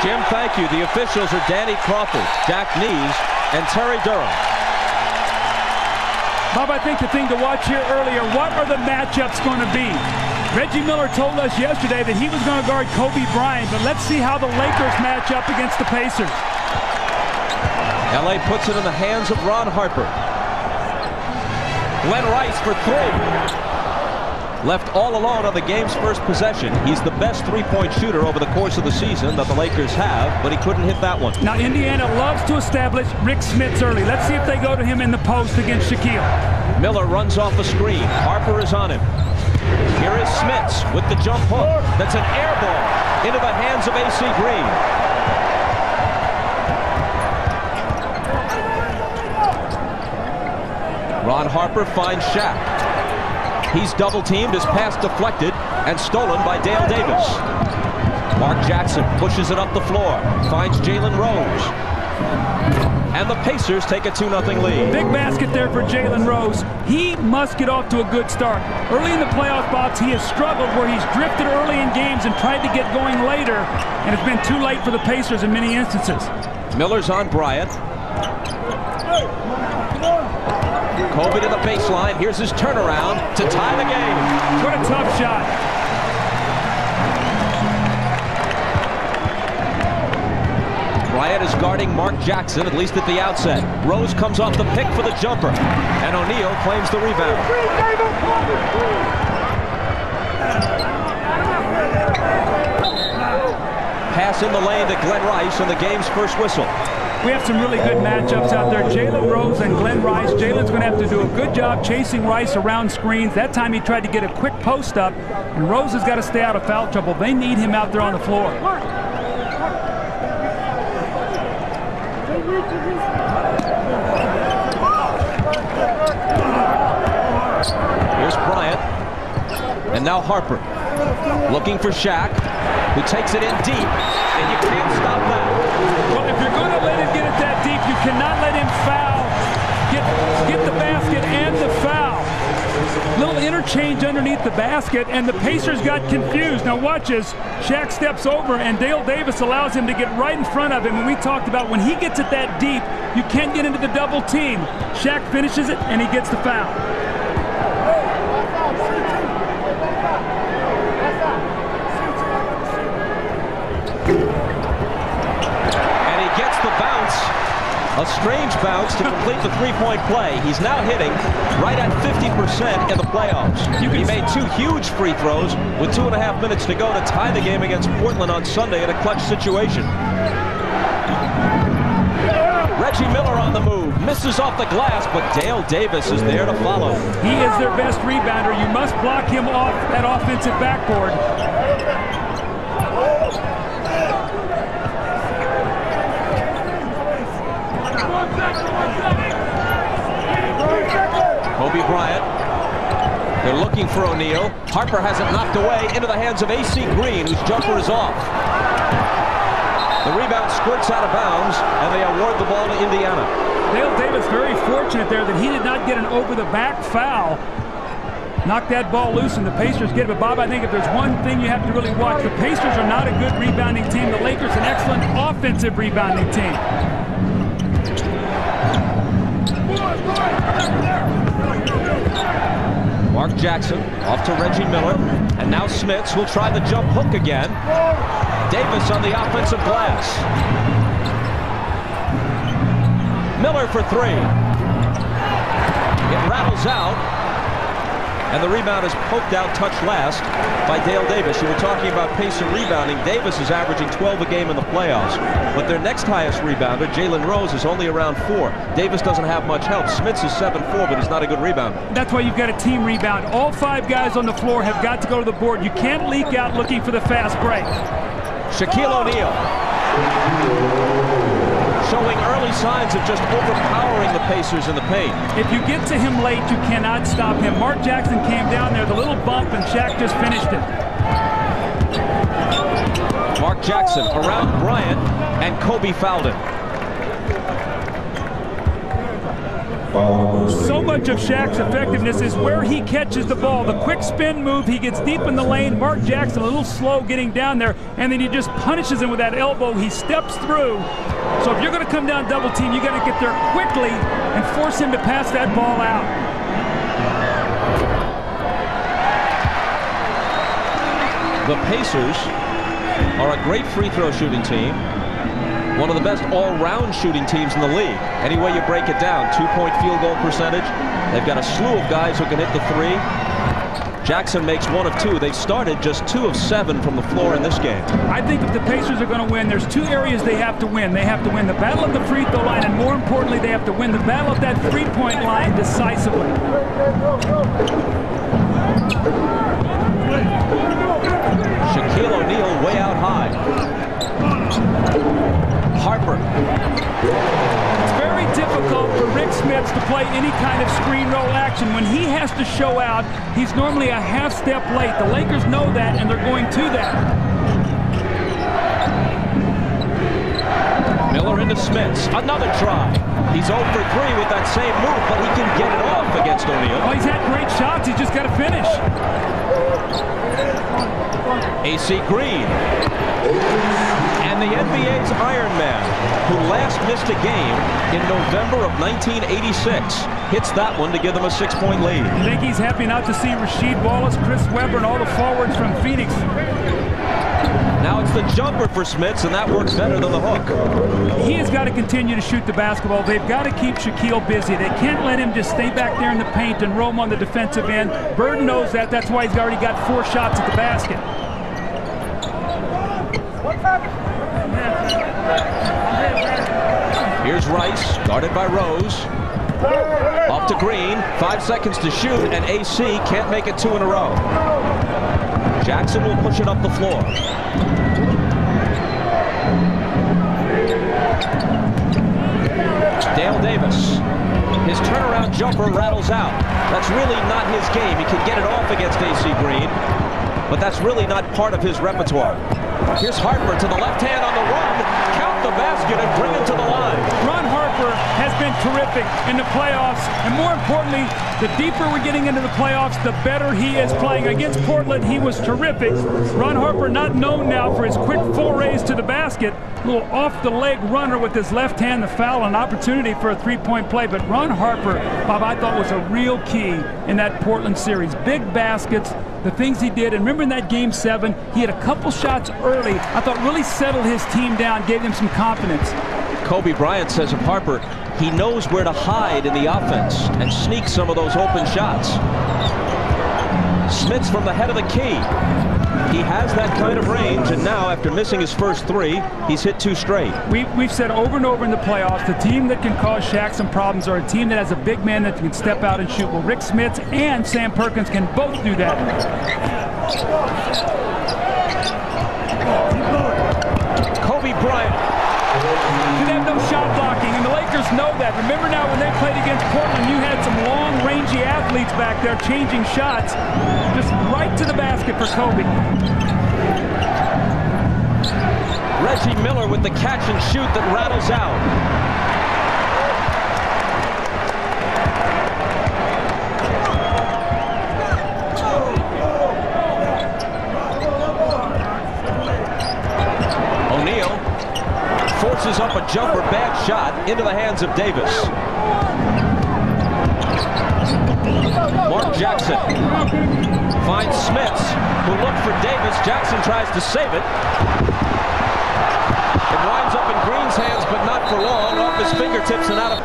Jim, thank you. The officials are Danny Crawford, Jack Nees, and Terry Durham. Bob, I think the thing to watch here earlier, what are the matchups going to be? Reggie Miller told us yesterday that he was going to guard Kobe Bryant, but let's see how the Lakers match up against the Pacers. LA puts it in the hands of Ron Harper. Glenn Rice for three. Left all alone on the game's first possession. He's the best three-point shooter over the course of the season that the Lakers have, but he couldn't hit that one. Now, Indiana loves to establish Rick Smits early. Let's see if they go to him in the post against Shaquille. Miller runs off a screen. Harper is on him. Here is Smits with the jump hook. That's an air ball into the hands of A.C. Green. Ron Harper finds Shaq. He's double-teamed, his pass deflected, and stolen by Dale Davis. Mark Jackson pushes it up the floor, finds Jalen Rose. And the Pacers take a 2-0 lead. Big basket there for Jalen Rose. He must get off to a good start. Early in the playoff box, he has struggled where he's drifted early in games and tried to get going later, and it's been too late for the Pacers in many instances. Miller's on Bryant. Kobe to the baseline. Here's his turnaround to tie the game. What a tough shot. Bryant is guarding Mark Jackson, at least at the outset. Rose comes off the pick for the jumper, and O'Neal claims the rebound. Pass in the lane to Glenn Rice on the game's first whistle. We have some really good matchups out there. Jalen Rose and Glenn Rice. Jalen's going to have to do a good job chasing Rice around screens. That time he tried to get a quick post up, and Rose has got to stay out of foul trouble. They need him out there on the floor. Here's Bryant, and now Harper looking for Shaq, who takes it in deep, and you can't stop that. Well, if you're going to let him get it that deep, you cannot let him foul, get the basket and the foul. Little interchange underneath the basket, and the Pacers got confused. Now watch as Shaq steps over, and Dale Davis allows him to get right in front of him. And we talked about when he gets it that deep, you can't get into the double team. Shaq finishes it, and he gets the foul. A strange bounce to complete the three-point play. He's now hitting right at 50% in the playoffs. He made two huge free throws with 2.5 minutes to go to tie the game against Portland on Sunday in a clutch situation. Reggie Miller on the move, misses off the glass, but Dale Davis is there to follow. He is their best rebounder. You must block him off that offensive backboard. Kobe Bryant. They're looking for O'Neal. Harper has it knocked away into the hands of A.C. Green, whose jumper is off. The rebound squirts out of bounds, and they award the ball to Indiana. Dale Davis very fortunate there that he did not get an over-the-back foul. Knocked that ball loose, and the Pacers get it. But, Bob, I think if there's one thing you have to really watch, the Pacers are not a good rebounding team. The Lakers an excellent offensive rebounding team. Mark Jackson off to Reggie Miller, and now Smits will try the jump hook again. Davis on the offensive glass. Miller for three. It rattles out, and the rebound is poked out, touched last by Dale Davis. You were talking about Pacer rebounding. Davis is averaging 12 a game in the playoffs, but their next highest rebounder, Jalen Rose, is only around 4. Davis doesn't have much help. Smits is 7'4", but he's not a good rebounder. That's why you've got a team rebound. All 5 guys on the floor have got to go to the board. You can't leak out looking for the fast break. Shaquille O'Neal showing early signs of just overpowering the Pacers in the paint. If you get to him late, you cannot stop him. Mark Jackson came down there, the little bump, and Shaq just finished it. Mark Jackson around Bryant, and Kobe fouled him. So much of Shaq's effectiveness is where he catches the ball. The quick spin move, he gets deep in the lane. Mark Jackson a little slow getting down there, and then he just punishes him with that elbow. He steps through. So if you're going to come down double team, you got to get there quickly and force him to pass that ball out. The Pacers are a great free throw shooting team. One of the best all-round shooting teams in the league. Any way you break it down, 2-point field goal percentage. They've got a slew of guys who can hit the three. Jackson makes 1 of 2. They started just 2 of 7 from the floor in this game. I think if the Pacers are going to win, there's 2 areas they have to win. They have to win the battle at the free throw line, and more importantly, they have to win the battle at that three-point line decisively. Shaquille O'Neal way out high. Harper. It's very difficult for Rick Smits to play any kind of screen roll action. When he has to show out, he's normally a half step late. The Lakers know that, and they're going to that. Miller into Smits. Another try. He's 0 for 3 with that same move, but he can get it off against O'Neal. Well, he's had great shots. He's just got to finish. AC Green. And the NBA's Iron Man, who last missed a game in November of 1986, hits that one to give them a 6-point lead. I think he's happy not to see Rasheed Wallace, Chris Webber, and all the forwards from Phoenix. Now it's the jumper for Smits, and that works better than the hook. He has got to continue to shoot the basketball. They've got to keep Shaquille busy. They can't let him just stay back there in the paint and roam on the defensive end. Bird knows that. That's why he's already got 4 shots at the basket. Here's Rice, guarded by Rose. Off to Green, 5 seconds to shoot, and AC can't make it 2 in a row. Jackson will push it up the floor. Dale Davis. His turnaround jumper rattles out. That's really not his game. He can get it off against AC Green, but that's really not part of his repertoire. Here's Harper to the left hand on the run. Count the basket and bring it to the line. Ron Harper has been terrific in the playoffs, and more importantly, the deeper we're getting into the playoffs, the better he is playing. Against Portland, he was terrific. Ron Harper not known now for his quick forays to the basket. A little off-the-leg runner with his left hand, the foul, an opportunity for a three-point play. But Ron Harper, Bob, I thought was a real key in that Portland series. Big baskets, the things he did. And remember in that Game 7, he had a couple shots early. I thought really settled his team down, gave them some confidence. Kobe Bryant says of Harper, he knows where to hide in the offense and sneak some of those open shots. Smits from the head of the key. He has that kind of range, and now after missing his first 3, he's hit 2 straight. We've said over and over in the playoffs, the team that can cause Shaq some problems are a team that has a big man that can step out and shoot. Well, Rick Smits and Sam Perkins can both do that. Kobe Bryant. You have no shot blocking, and the Lakers know that. Remember now when they played against Portland, you had some long, rangy athletes back there changing shots. Just right to the basket for Kobe. Reggie Miller with the catch and shoot that rattles out. O'Neal forces up a jumper, bad shot, into the hands of Davis. Mark Jackson finds Smits, who looked for Davis. Jackson tries to save it. It winds up in Green's hands, but not for long. Off his fingertips and out of...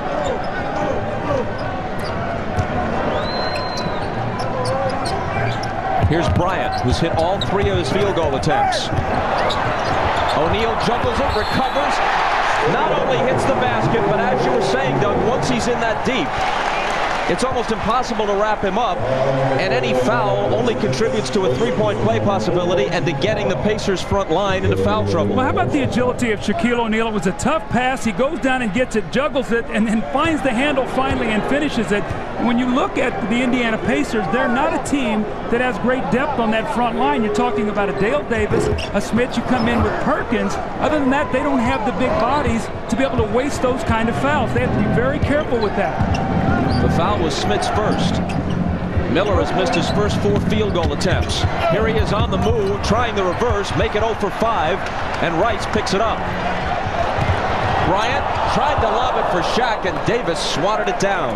Here's Bryant, who's hit all 3 of his field goal attempts. O'Neal juggles it, recovers, not only hits the basket, but as you were saying, Doug, once he's in that deep, it's almost impossible to wrap him up, and any foul only contributes to a 3-point play possibility and to getting the Pacers front line into foul trouble. Well, how about the agility of Shaquille O'Neal? It was a tough pass. He goes down and gets it, juggles it, and then finds the handle finally and finishes it. And when you look at the Indiana Pacers, they're not a team that has great depth on that front line. You're talking about a Dale Davis, a Smith, you come in with Perkins. Other than that, they don't have the big bodies to be able to waste those kind of fouls. They have to be very careful with that. The foul was Smith's first. Miller has missed his first 4 field goal attempts. Here he is on the move, trying the reverse, make it 0 for 5, and Rice picks it up. Bryant tried to lob it for Shaq, and Davis swatted it down.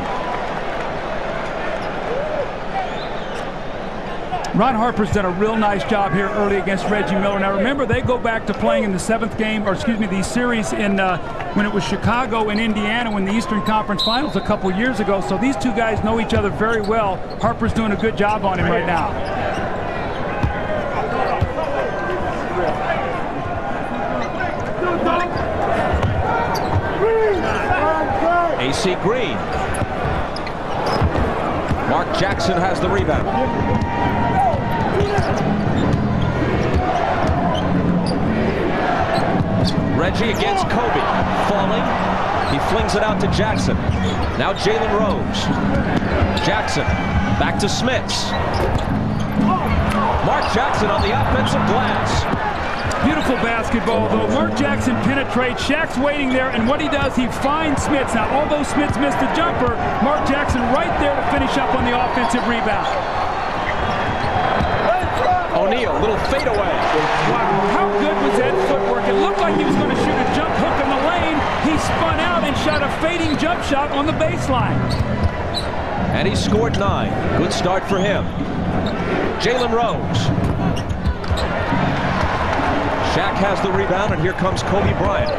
Ron Harper's done a real nice job here early against Reggie Miller. Now remember, they go back to playing in the 7th game, or excuse me, the series in when it was Chicago and Indiana in the Eastern Conference Finals a couple years ago. So these two guys know each other very well. Harper's doing a good job on him right now. AC Green. Mark Jackson has the rebound. Reggie against Kobe. Falling. He flings it out to Jackson. Now Jalen Rose. Jackson back to Smits. Mark Jackson on the offensive glass. Beautiful basketball, though. Mark Jackson penetrates. Shaq's waiting there, and what he does, he finds Smits. Now, although Smits missed the jumper, Mark Jackson right there to finish up on the offensive rebound. O'Neal, little fadeaway. Wow, how good was that footwork? It looked like he was going to shoot a jump hook in the lane. He spun out and shot a fading jump shot on the baseline. And he scored 9. Good start for him. Jalen Rose. Shaq has the rebound, and here comes Kobe Bryant.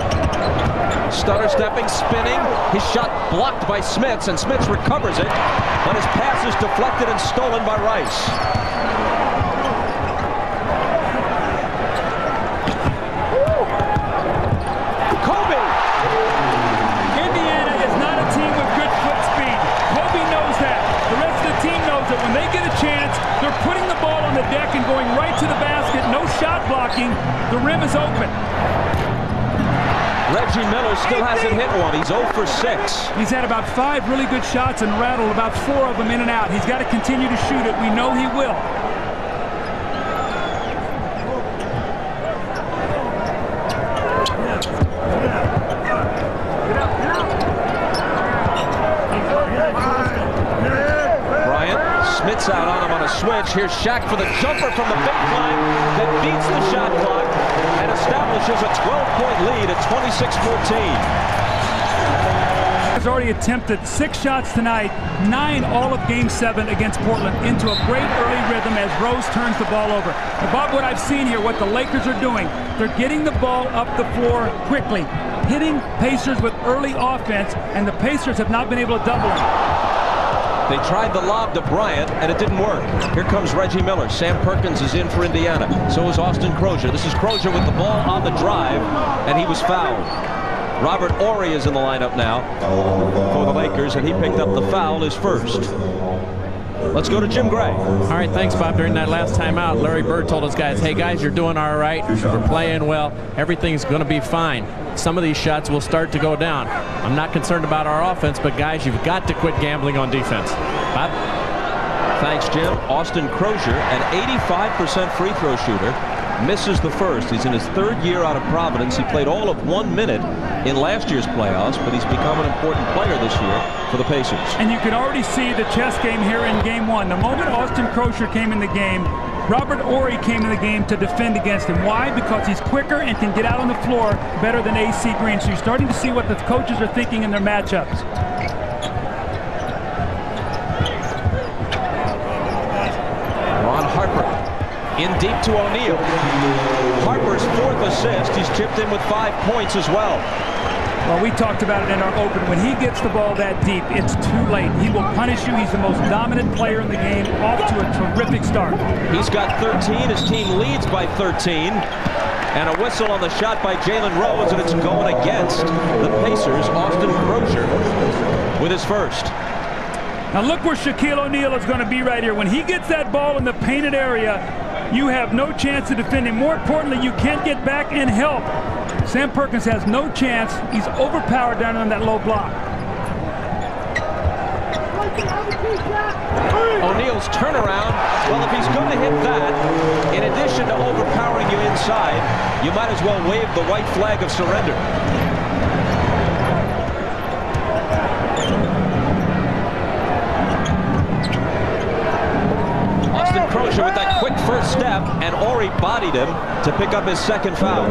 Stutter stepping, spinning. His shot blocked by Smits, and Smits recovers it, but his pass is deflected and stolen by Rice. When they get a chance, they're putting the ball on the deck and going right to the basket. No shot blocking. The rim is open. Reggie Miller still hasn't hit one. He's 0 for 6. He's had about 5 really good shots and rattled about 4 of them in and out. He's got to continue to shoot it. We know he will. Smits out on him on a switch. Here's Shaq for the jumper from the baseline that beats the shot clock and establishes a 12-point lead at 26-14. He's already attempted 6 shots tonight, 9 all of Game 7 against Portland, into a great early rhythm as Rose turns the ball over. Now, Bob, what I've seen here, what the Lakers are doing, they're getting the ball up the floor quickly, hitting Pacers with early offense, and the Pacers have not been able to double them. They tried the lob to Bryant, and it didn't work. Here comes Reggie Miller. Sam Perkins is in for Indiana. So is Austin Crozier. This is Crozier with the ball on the drive, and he was fouled. Robert Horry is in the lineup now for the Lakers, and he picked up the foul, his first. Let's go to Jim Gray. All right, thanks, Bob. During that last timeout, Larry Bird told us guys, hey, guys, you're doing all right. We're playing well. Everything's going to be fine. Some of these shots will start to go down. I'm not concerned about our offense, but, guys, you've got to quit gambling on defense. Bob? Thanks, Jim. Austin Crozier, an 85% free throw shooter, misses the first. He's in his 3rd year out of Providence. He played all of 1 minute in last year's playoffs, but he's become an important player this year for the Pacers. And you can already see the chess game here in Game 1. The moment Austin Crozier came in the game, Robert Horry came in the game to defend against him. Why? Because he's quicker and can get out on the floor better than AC Green. So you're starting to see what the coaches are thinking in their matchups. Ron Harper in deep to O'Neal. Harper's 4th assist. He's chipped in with 5 points as well. Well, we talked about it in our open. When he gets the ball that deep, it's too late. He will punish you. He's the most dominant player in the game, off to a terrific start. He's got 13. His team leads by 13. And a whistle on the shot by Jalen Rose, and it's going against the Pacers. Austin Crozier with his first. Now look where Shaquille O'Neal is going to be right here. When he gets that ball in the painted area, you have no chance to defend him. More importantly, you can't get back and help. Sam Perkins has no chance. He's overpowered down on that low block. O'Neal's turnaround. Well, if he's going to hit that, in addition to overpowering you inside, you might as well wave the white flag of surrender. Tristan Crozier with that quick first step, and Horry bodied him to pick up his second foul.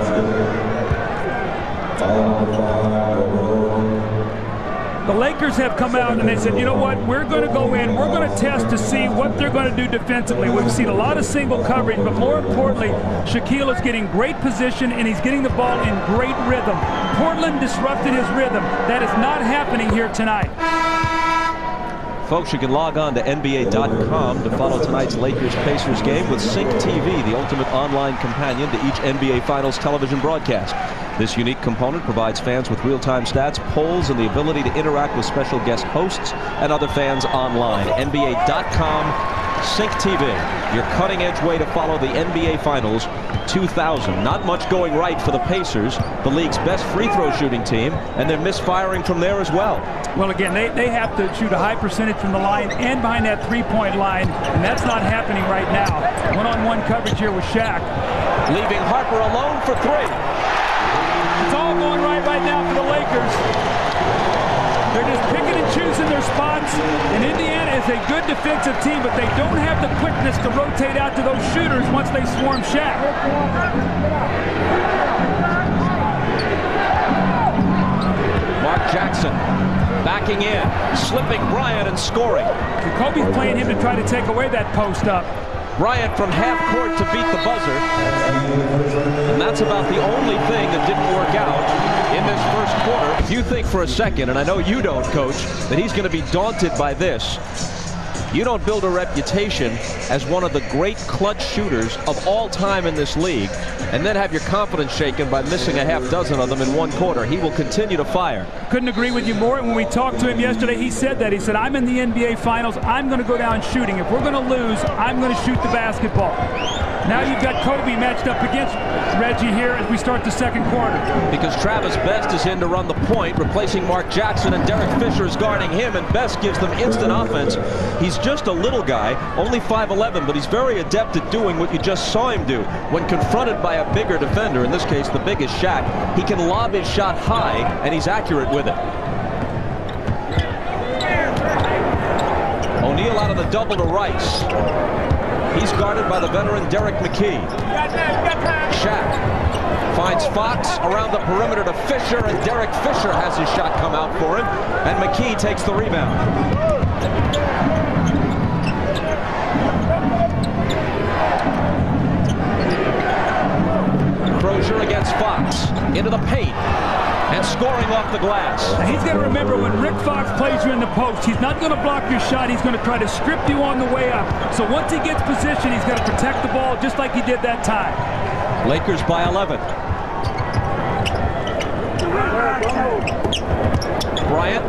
The Lakers have come out and they said, you know what, we're going to go in, we're going to test to see what they're going to do defensively. We've seen a lot of single coverage, but more importantly, Shaquille is getting great position and he's getting the ball in great rhythm. Portland disrupted his rhythm. That is not happening here tonight. Folks, you can log on to NBA.com to follow tonight's Lakers-Pacers game with Sync TV, the ultimate online companion to each NBA Finals television broadcast. This unique component provides fans with real-time stats, polls, and the ability to interact with special guest hosts and other fans online. NBA.com, Sync TV, your cutting-edge way to follow the NBA Finals 2000. Not much going right for the Pacers, the league's best free throw shooting team, and they're misfiring from there as well. Well, again, they have to shoot a high percentage from the line and behind that three-point line, and that's not happening right now. One-on-one coverage here with Shaq. Leaving Harper alone for three. It's all going right now for the Lakers. They're just picking and choosing their spots, and Indiana is a good defensive team, but they don't have the quickness to rotate out to those shooters once they swarm Shaq. Mark Jackson backing in, slipping Bryant and scoring. Kobe's playing him to try to take away that post up. Bryant from half court to beat the buzzer. And that's about the only thing that didn't work out in this first quarter. If you think for a second, and I know you don't, Coach, that he's going to be daunted by this, you don't build a reputation as one of the great clutch shooters of all time in this league and then have your confidence shaken by missing a half dozen of them in one quarter. He will continue to fire. Couldn't agree with you more. When we talked to him yesterday, he said that. He said, I'm in the NBA Finals. I'm going to go down shooting. If we're going to lose, I'm going to shoot the basketball. Now you've got Kobe matched up against Reggie here as we start the second quarter. Because Travis Best is in to run the point, replacing Mark Jackson, and Derek Fisher is guarding him, and Best gives them instant offense. He's just a little guy, only 5'11", but he's very adept at doing what you just saw him do. When confronted by a bigger defender, in this case the biggest Shaq, he can lob his shot high, and he's accurate with it. O'Neal out of the double to Rice. He's guarded by the veteran Derek McKee. Shaq finds Fox around the perimeter to Fisher, and Derek Fisher has his shot come out for him, and McKee takes the rebound. Crozier against Fox, into the paint, and scoring off the glass. Now he's got to remember, when Rick Fox plays you in the post, he's not going to block your shot. He's going to try to strip you on the way up. So once he gets position, he's going to protect the ball just like he did that time. Lakers by 11. Bryant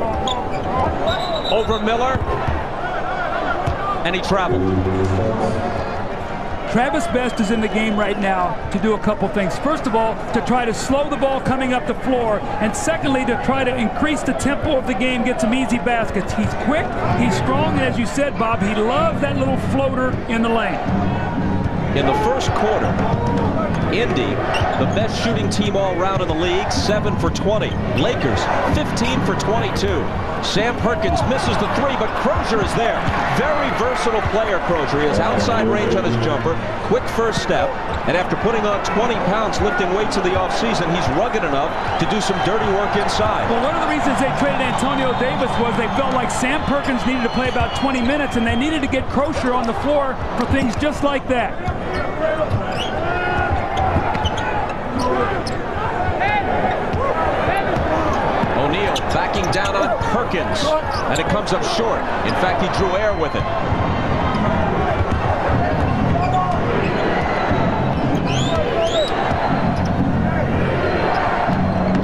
over Miller, and he traveled. Travis Best is in the game right now to do a couple things. First of all, to try to slow the ball coming up the floor, and secondly, to try to increase the tempo of the game, get some easy baskets. He's quick, he's strong, and as you said, Bob, he loves that little floater in the lane. In the first quarter, Indy, the best shooting team all around in the league, 7 for 20. Lakers, 15 for 22. Sam Perkins misses the three, but Crozier is there. Very versatile player, Crozier. He has outside range on his jumper, quick first step, and after putting on 20 pounds lifting weights in the offseason, he's rugged enough to do some dirty work inside. Well, one of the reasons they traded Antonio Davis was they felt like Sam Perkins needed to play about 20 minutes, and they needed to get Crozier on the floor for things just like that. O'Neal backing down on Perkins, and it comes up short. In fact, he drew air with it.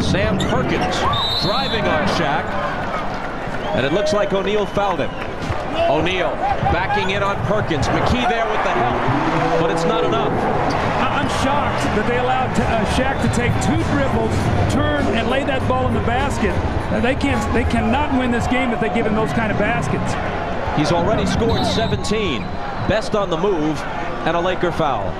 Sam Perkins driving on Shaq, and it looks like O'Neal fouled him. O'Neal backing in on Perkins. McKee there with the help, but it's not enough. I'm shocked that they allowed Shaq to take 2 dribbles, turn, and lay that ball in the basket. They cannot win this game if they give him those kind of baskets. He's already scored 17. Best on the move, and a Laker foul.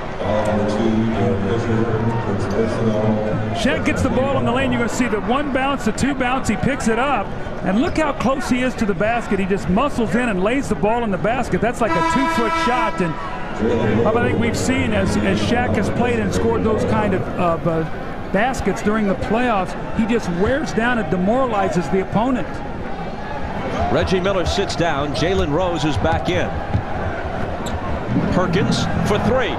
Shaq gets the ball in the lane. You're going to see the 1 bounce, the 2 bounce. He picks it up, and look how close he is to the basket. He just muscles in and lays the ball in the basket. That's like a 2-foot shot, and I think we've seen as Shaq has played and scored those kind of baskets during the playoffs, he just wears down and demoralizes the opponent. Reggie Miller sits down. Jalen Rose is back in. Perkins for three.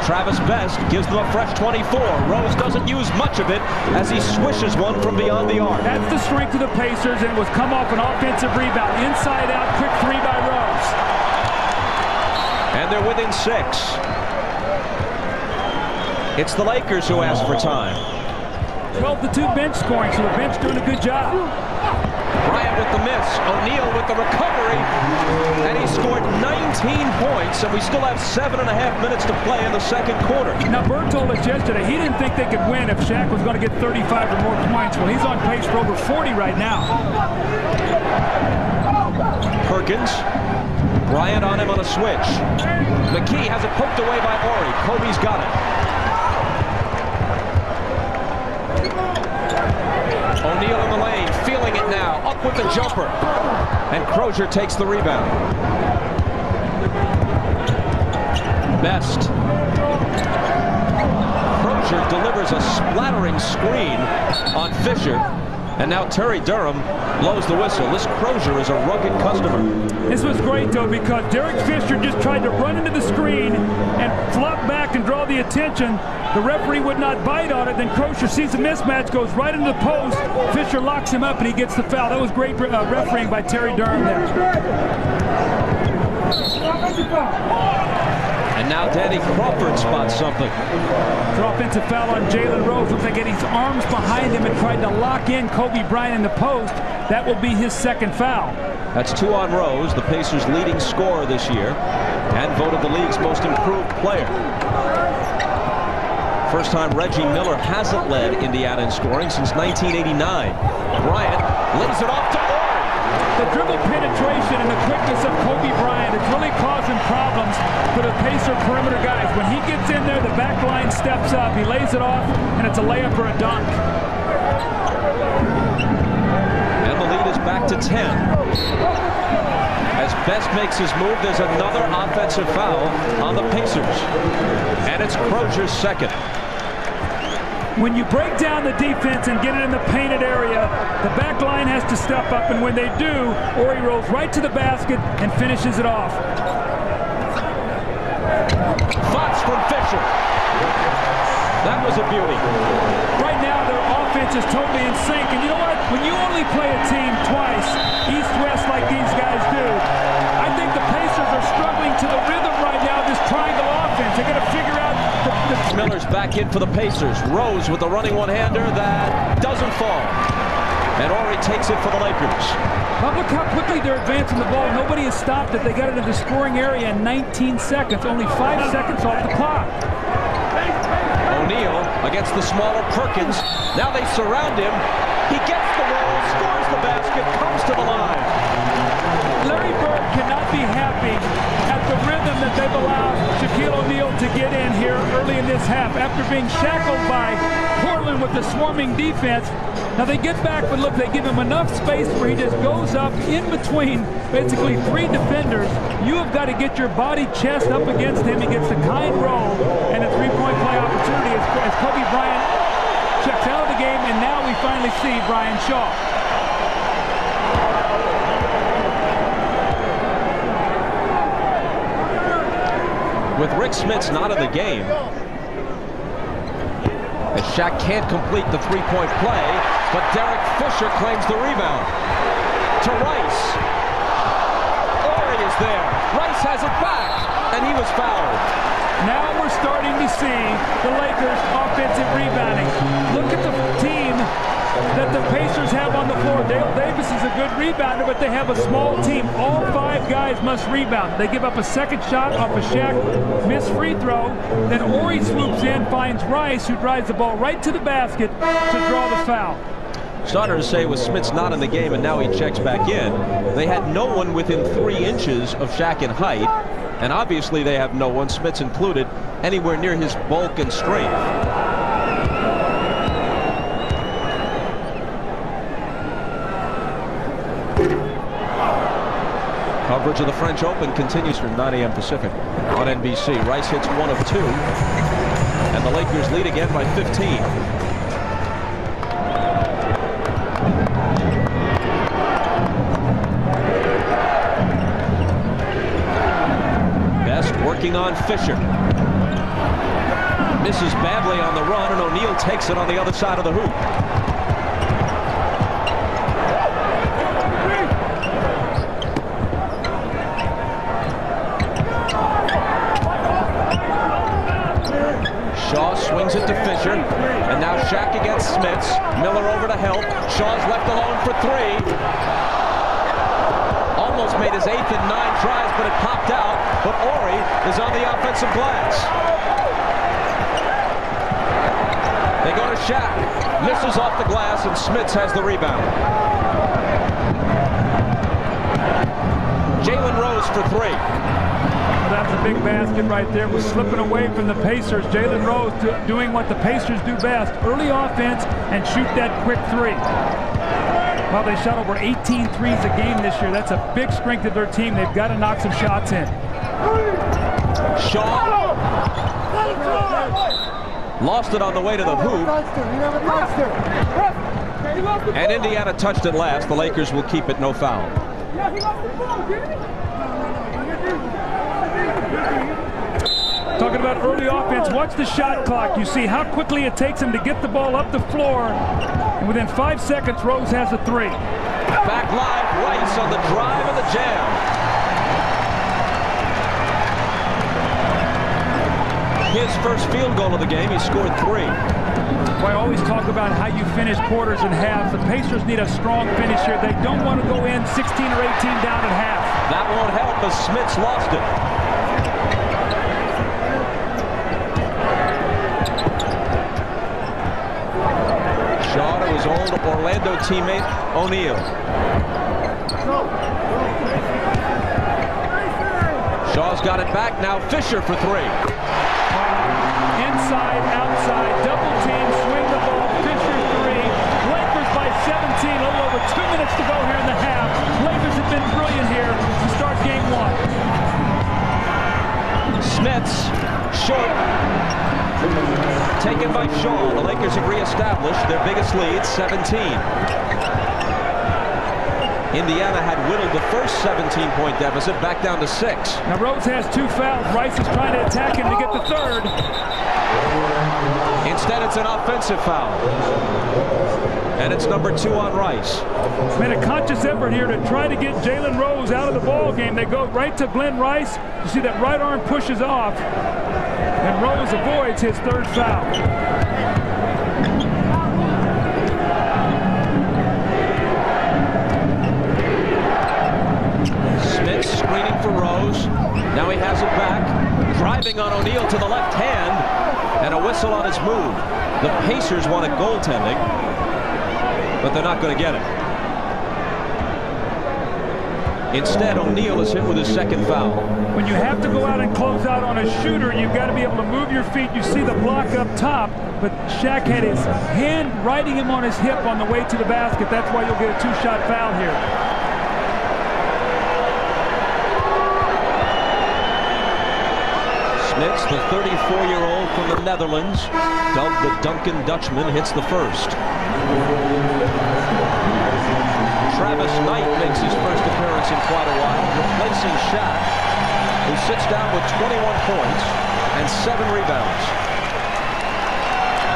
Travis Best gives them a fresh 24. Rose doesn't use much of it as he swishes one from beyond the arc. That's the strength of the Pacers, and it was come off an offensive rebound. Inside out, quick three by Rose. And they're within 6. It's the Lakers who ask for time. 12-2 bench scoring, so the bench doing a good job. Bryant with the miss. O'Neal with the recovery. And he scored 19 points, and we still have 7.5 minutes to play in the second quarter. Now, Bird told us yesterday he didn't think they could win if Shaq was going to get 35 or more points. Well, he's on pace for over 40 right now. Perkins. Bryant on him on a switch. McKee has it poked away by Horry. Kobe's got it. O'Neal in the lane, feeling it now. Up with the jumper. And Crozier takes the rebound. Best. Crozier delivers a splattering screen on Fisher. And now Terry Durham blows the whistle. This Crozier is a rugged customer. This was great, though, because Derek Fisher just tried to run into the screen and flop back and draw the attention. The referee would not bite on it. Then Crozier sees the mismatch, goes right into the post. Fisher locks him up, and he gets the foul. That was great refereeing by Terry Durham there. And now Danny Crawford spots something. It's an offensive foul on Jalen Rose. Looks like getting his arms behind him and tried to lock in Kobe Bryant in the post. That will be his second foul. That's 2 on Rose, the Pacers' leading scorer this year, and voted the league's most improved player. First time Reggie Miller hasn't led Indiana in scoring since 1989. Bryant lays it off to Horry. The dribble penetration and the quickness of Kobe Bryant is really causing problems for the Pacer perimeter guys. When he gets in there, the back line steps up. He lays it off, and it's a layup or a dunk. And the lead is back to 10. As Best makes his move, there's another offensive foul on the Pacers. And it's Crozier's second. When you break down the defense and get it in the painted area, the back line has to step up, and when they do, Horry rolls right to the basket and finishes it off. Thoughts from Fisher. That was a beauty. Right now, their offense is totally in sync, and you know what? When you only play a team twice, east-west like these guys do, I think the Pacers are struggling to the rhythm right now of this triangle offense. They got to figure out Miller's back in for the Pacers. Rose with the running one-hander that doesn't fall. And Horry takes it for the Lakers. Well, look how quickly they're advancing the ball. Nobody has stopped it. They got it in the scoring area in 19 seconds. Only 5 seconds off the clock. O'Neal against the smaller Perkins. Now they surround him. He gets the roll, scores the basket, comes to the line. Larry Bird cannot be happy at the rhythm that they've allowed Shaquille O'Neal to get in here early in this half after being shackled by Portland with the swarming defense. Now they get back, but look, they give him enough space where he just goes up in between basically 3 defenders. You have got to get your body chest up against him. He gets the kind roll and a 3-point play opportunity as Kobe Bryant checks out of the game, and now we finally see Brian Shaw. With Rick Smits not in the game, as Shaq can't complete the 3-point play, but Derek Fisher claims the rebound. To Rice. Horry is there. Rice has it back, and he was fouled. Now we're starting to see the Lakers offensive rebounding. Look at the team that the Pacers have on the floor. Dale Davis is a good rebounder, but they have a small team. All 5 guys must rebound. They give up a second shot off a Shaq missed free throw. Then Horry swoops in, finds Rice, who drives the ball right to the basket to draw the foul. Started to say with Smits not in the game, and now he checks back in. They had no one within 3 inches of Shaq in height, and obviously they have no one, Smits included, anywhere near his bulk and strength. Coverage of the French Open continues from 9 a.m. Pacific on NBC. Rice hits 1 of 2, and the Lakers lead again by 15. Best working on Fisher. Misses badly on the run, and O'Neal takes it on the other side of the hoop. Shaw swings it to Fisher, and now Shaq against Smits. Miller over to help. Shaw's left alone for 3. Almost made his 8th and 9 tries, but it popped out. But Horry is on the offensive glass. They go to Shaq. Misses off the glass, and Smits has the rebound. Jalen Rose for 3. That's a big basket right there. Was slipping away from the Pacers. Jalen Rose doing what the Pacers do best. Early offense and shoot that quick 3. Well, they shot over 18 threes a game this year. That's a big strength of their team. They've got to knock some shots in. Shaw lost it on the way to the hoop. And Indiana touched it last. The Lakers will keep it, no foul. Talking about early offense, watch the shot clock. You see how quickly it takes him to get the ball up the floor. And within 5 seconds, Rose has a 3. Back live, Rice on the drive and the jam. His first field goal of the game, he scored 3. Well, I always talk about how you finish quarters and halves. The Pacers need a strong finish here. They don't want to go in 16 or 18 down at half. That won't help as Smits lost it. Shaw to his old Orlando teammate, O'Neal. Shaw's got it back now. Fisher for 3. Inside, outside, double team, swing the ball, Fisher 3. Lakers by 17, a little over 2 minutes to go here in the half. Lakers have been brilliant here to start game 1. Smits, short. Taken by Shaw. The Lakers have reestablished their biggest lead, 17. Indiana had whittled the first 17-point deficit back down to 6. Now Rose has 2 fouls. Rice is trying to attack him to get the 3rd. Instead, it's an offensive foul. And it's number 2 on Rice. Made a conscious effort here to try to get Jalen Rose out of the ball game. They go right to Glenn Rice. You see that right arm pushes off. And Rose avoids his 3rd foul. Smith screening for Rose. Now he has it back. Driving on O'Neal to the left hand. And a whistle on his move. The Pacers wanted goaltending, but they're not going to get it. Instead, O'Neal is hit with his 2nd foul. When you have to go out and close out on a shooter, you've got to be able to move your feet. You see the block up top, but Shaq had his hand riding him on his hip on the way to the basket. That's why you'll get a 2-shot foul here. Smits, the 34-year-old from the Netherlands, dubbed the Duncan Dutchman, hits the 1st. Travis Knight makes his first appearance in quite a while, replacing Shaq, who sits down with 21 points and 7 rebounds.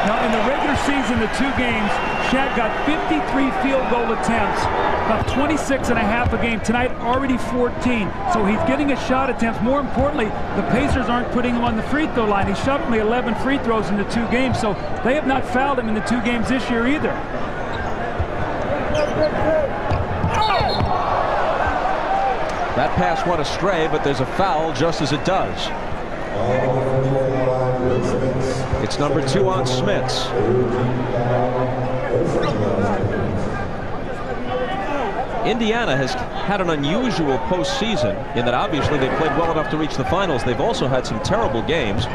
Now, in the regular season, the 2 games, Shaq got 53 field goal attempts, about 26 and a half a game. Tonight, already 14. So he's getting a shot attempts. More importantly, the Pacers aren't putting him on the free throw line. He shot only 11 free throws in the 2 games, so they have not fouled him in the 2 games this year either. That pass went astray, but there's a foul just as it does. It's number 2 on Smits. Indiana has had an unusual postseason in that obviously they played well enough to reach the finals. They've also had some terrible games.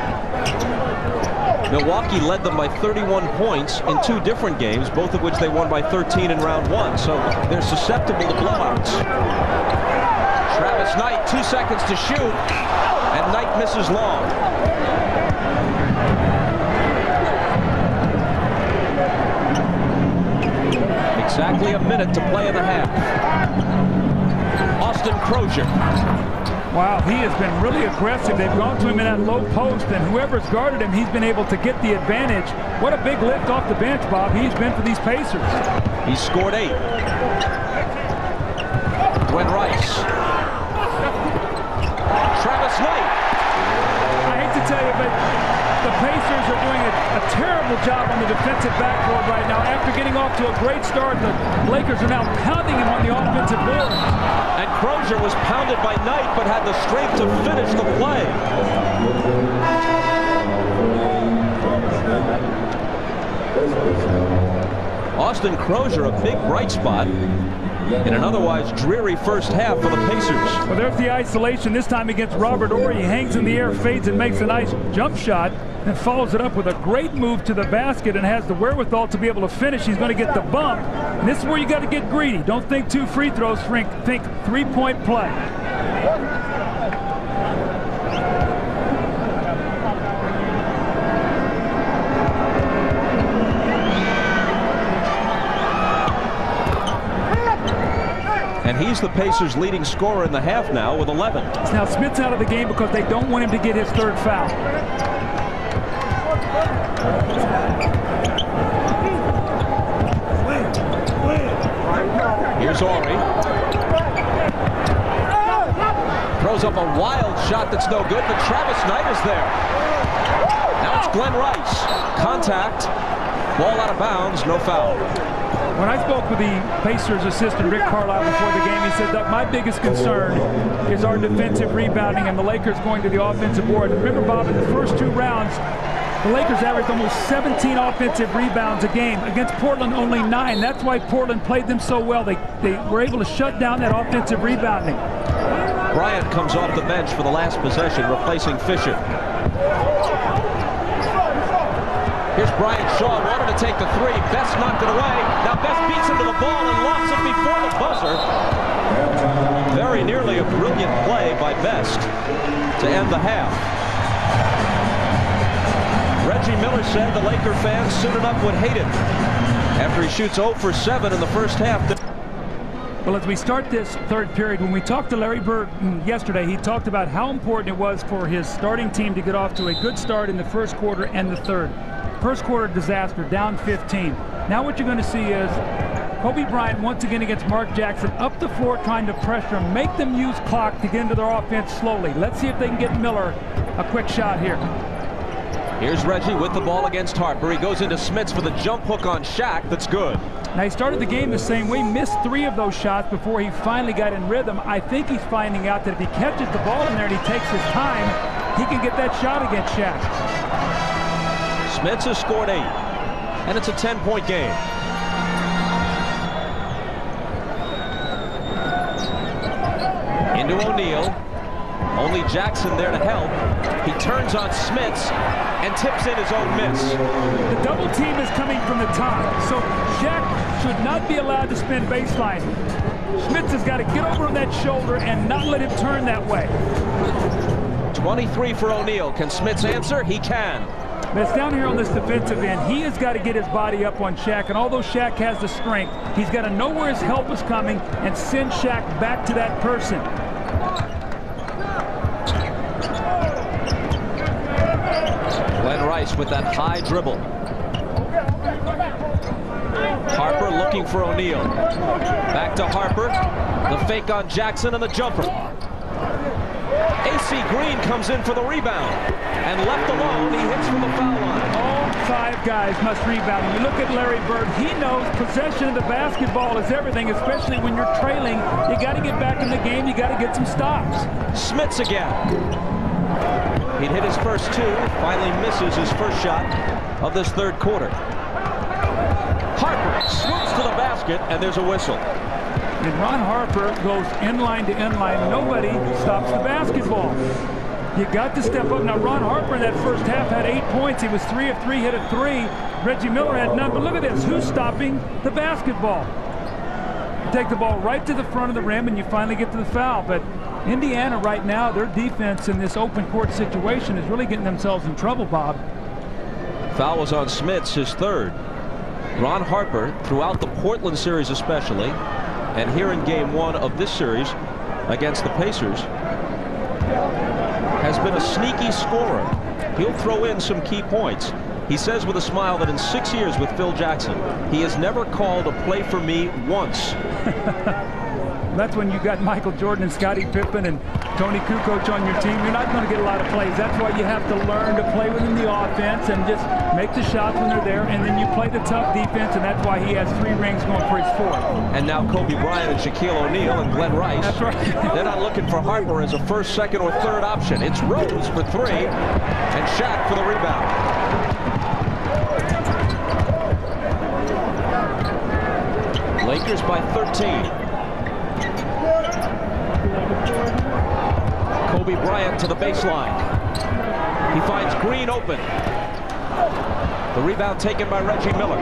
Milwaukee led them by 31 points in 2 different games, both of which they won by 13 in round 1. So they're susceptible to blowouts. Travis Knight, 2 seconds to shoot, and Knight misses long. Exactly a minute to play in the half. Austin Crozier. Wow, he has been really aggressive. They've gone to him in that low post, and whoever's guarded him, he's been able to get the advantage. What a big lift off the bench, Bob, he's been for these Pacers. He scored 8. Glenn Rice. Travis Knight. I hate to tell you, but the Pacers are doing a terrible job on the defensive backboard right now. After getting off to a great start, the Lakers are now pounding him on the offensive board. And Crozier was pounded by Knight, but had the strength to finish the play. Austin Crozier, a big bright spot in an otherwise dreary first half for the Pacers. Well, there's the isolation, this time against Robert Horry. He hangs in the air, fades, and makes a nice jump shot, and follows it up with a great move to the basket and has the wherewithal to be able to finish. He's going to get the bump. And this is where you got to get greedy. Don't think 2 free throws, think three-point play. And he's the Pacers' leading scorer in the half now with 11. Now Smith's out of the game because they don't want him to get his 3rd foul. Here's Horry. Throws up a wild shot that's no good, but Travis Knight is there. Now it's Glenn Rice. Contact. Ball out of bounds, no foul. When I spoke with the Pacers assistant, Rick Carlisle, before the game, he said, Doug, my biggest concern is our defensive rebounding and the Lakers going to the offensive board. Remember, Bob, in the first 2 rounds, the Lakers averaged almost 17 offensive rebounds a game. Against Portland, only 9. That's why Portland played them so well. They were able to shut down that offensive rebounding. Bryant comes off the bench for the last possession, replacing Fisher. Here's Brian Shaw, wanted to take the 3. Best knocked it away. Now Best beats him to the ball and locks it before the buzzer. Very nearly a brilliant play by Best to end the half. Reggie Miller said the Laker fans soon enough would hate him after he shoots 0 for 7 in the first half. Well, as we start this 3rd period, when we talked to Larry Bird yesterday, he talked about how important it was for his starting team to get off to a good start in the 1st quarter and the 3rd. First quarter disaster, down 15. Now what you're going to see is Kobe Bryant once again against Mark Jackson, up the floor trying to pressure him, make them use clock to get into their offense slowly. Let's see if they can get Miller a quick shot here. Here's Reggie with the ball against Harper. He goes into Smits for the jump hook on Shaq. That's good. Now he started the game the same way, missed 3 of those shots before he finally got in rhythm. I think he's finding out that if he catches the ball in there and he takes his time, he can get that shot against Shaq. Smits has scored 8, and it's a 10-point game. Into O'Neal. Only Jackson there to help. He turns on Smits and tips in his own miss. The double team is coming from the top, so Shaq should not be allowed to spin baseline. Smits has got to get over on that shoulder and not let him turn that way. 23 for O'Neal. Can Smits answer? He can. But it's down here on this defensive end. He has got to get his body up on Shaq, and although Shaq has the strength, he's got to know where his help is coming and send Shaq back to that person. Glenn Rice with that high dribble. Harper looking for O'Neal. Back to Harper. The fake on Jackson and the jumper. AC Green comes in for the rebound. And left alone, he hits from the foul line. All 5 guys must rebound. When you look at Larry Bird, he knows possession of the basketball is everything, especially when you're trailing. You got to get back in the game. You got to get some stops. Smits again. He'd hit his first 2, finally misses his first shot of this 3rd quarter. Harper swoops to the basket, and there's a whistle. And Ron Harper goes inline to inline. Nobody stops the basketball. You got to step up. Now, Ron Harper in that first half had 8 points. He was 3 of 3, hit a 3. Reggie Miller had none. But look at this. Who's stopping the basketball? take the ball right to the front of the rim and you finally get to the foul. But Indiana right now, their defense in this open court situation is really getting themselves in trouble, Bob. Foul was on Smits, his third. Ron Harper, throughout the Portland series especially, and here in game 1 of this series against the Pacers, has been a sneaky scorer. He'll throw in some key points. He says with a smile that in 6 years with Phil Jackson, he has never called a play for me once. That's when you got Michael Jordan and Scottie Pippen and Tony Kukoc on your team. You're not going to get a lot of plays. That's why you have to learn to play within the offense and just make the shots when they're there, and then you play the tough defense, and that's why he has 3 rings going for his 4th. And now Kobe Bryant and Shaquille O'Neal and Glenn Rice. That's right. They're not looking for Harper as a first, second, or third option. It's Rose for 3 and Shaq for the rebound. Lakers by 13. Kobe Bryant to the baseline. He finds Green open. The rebound taken by Reggie Miller.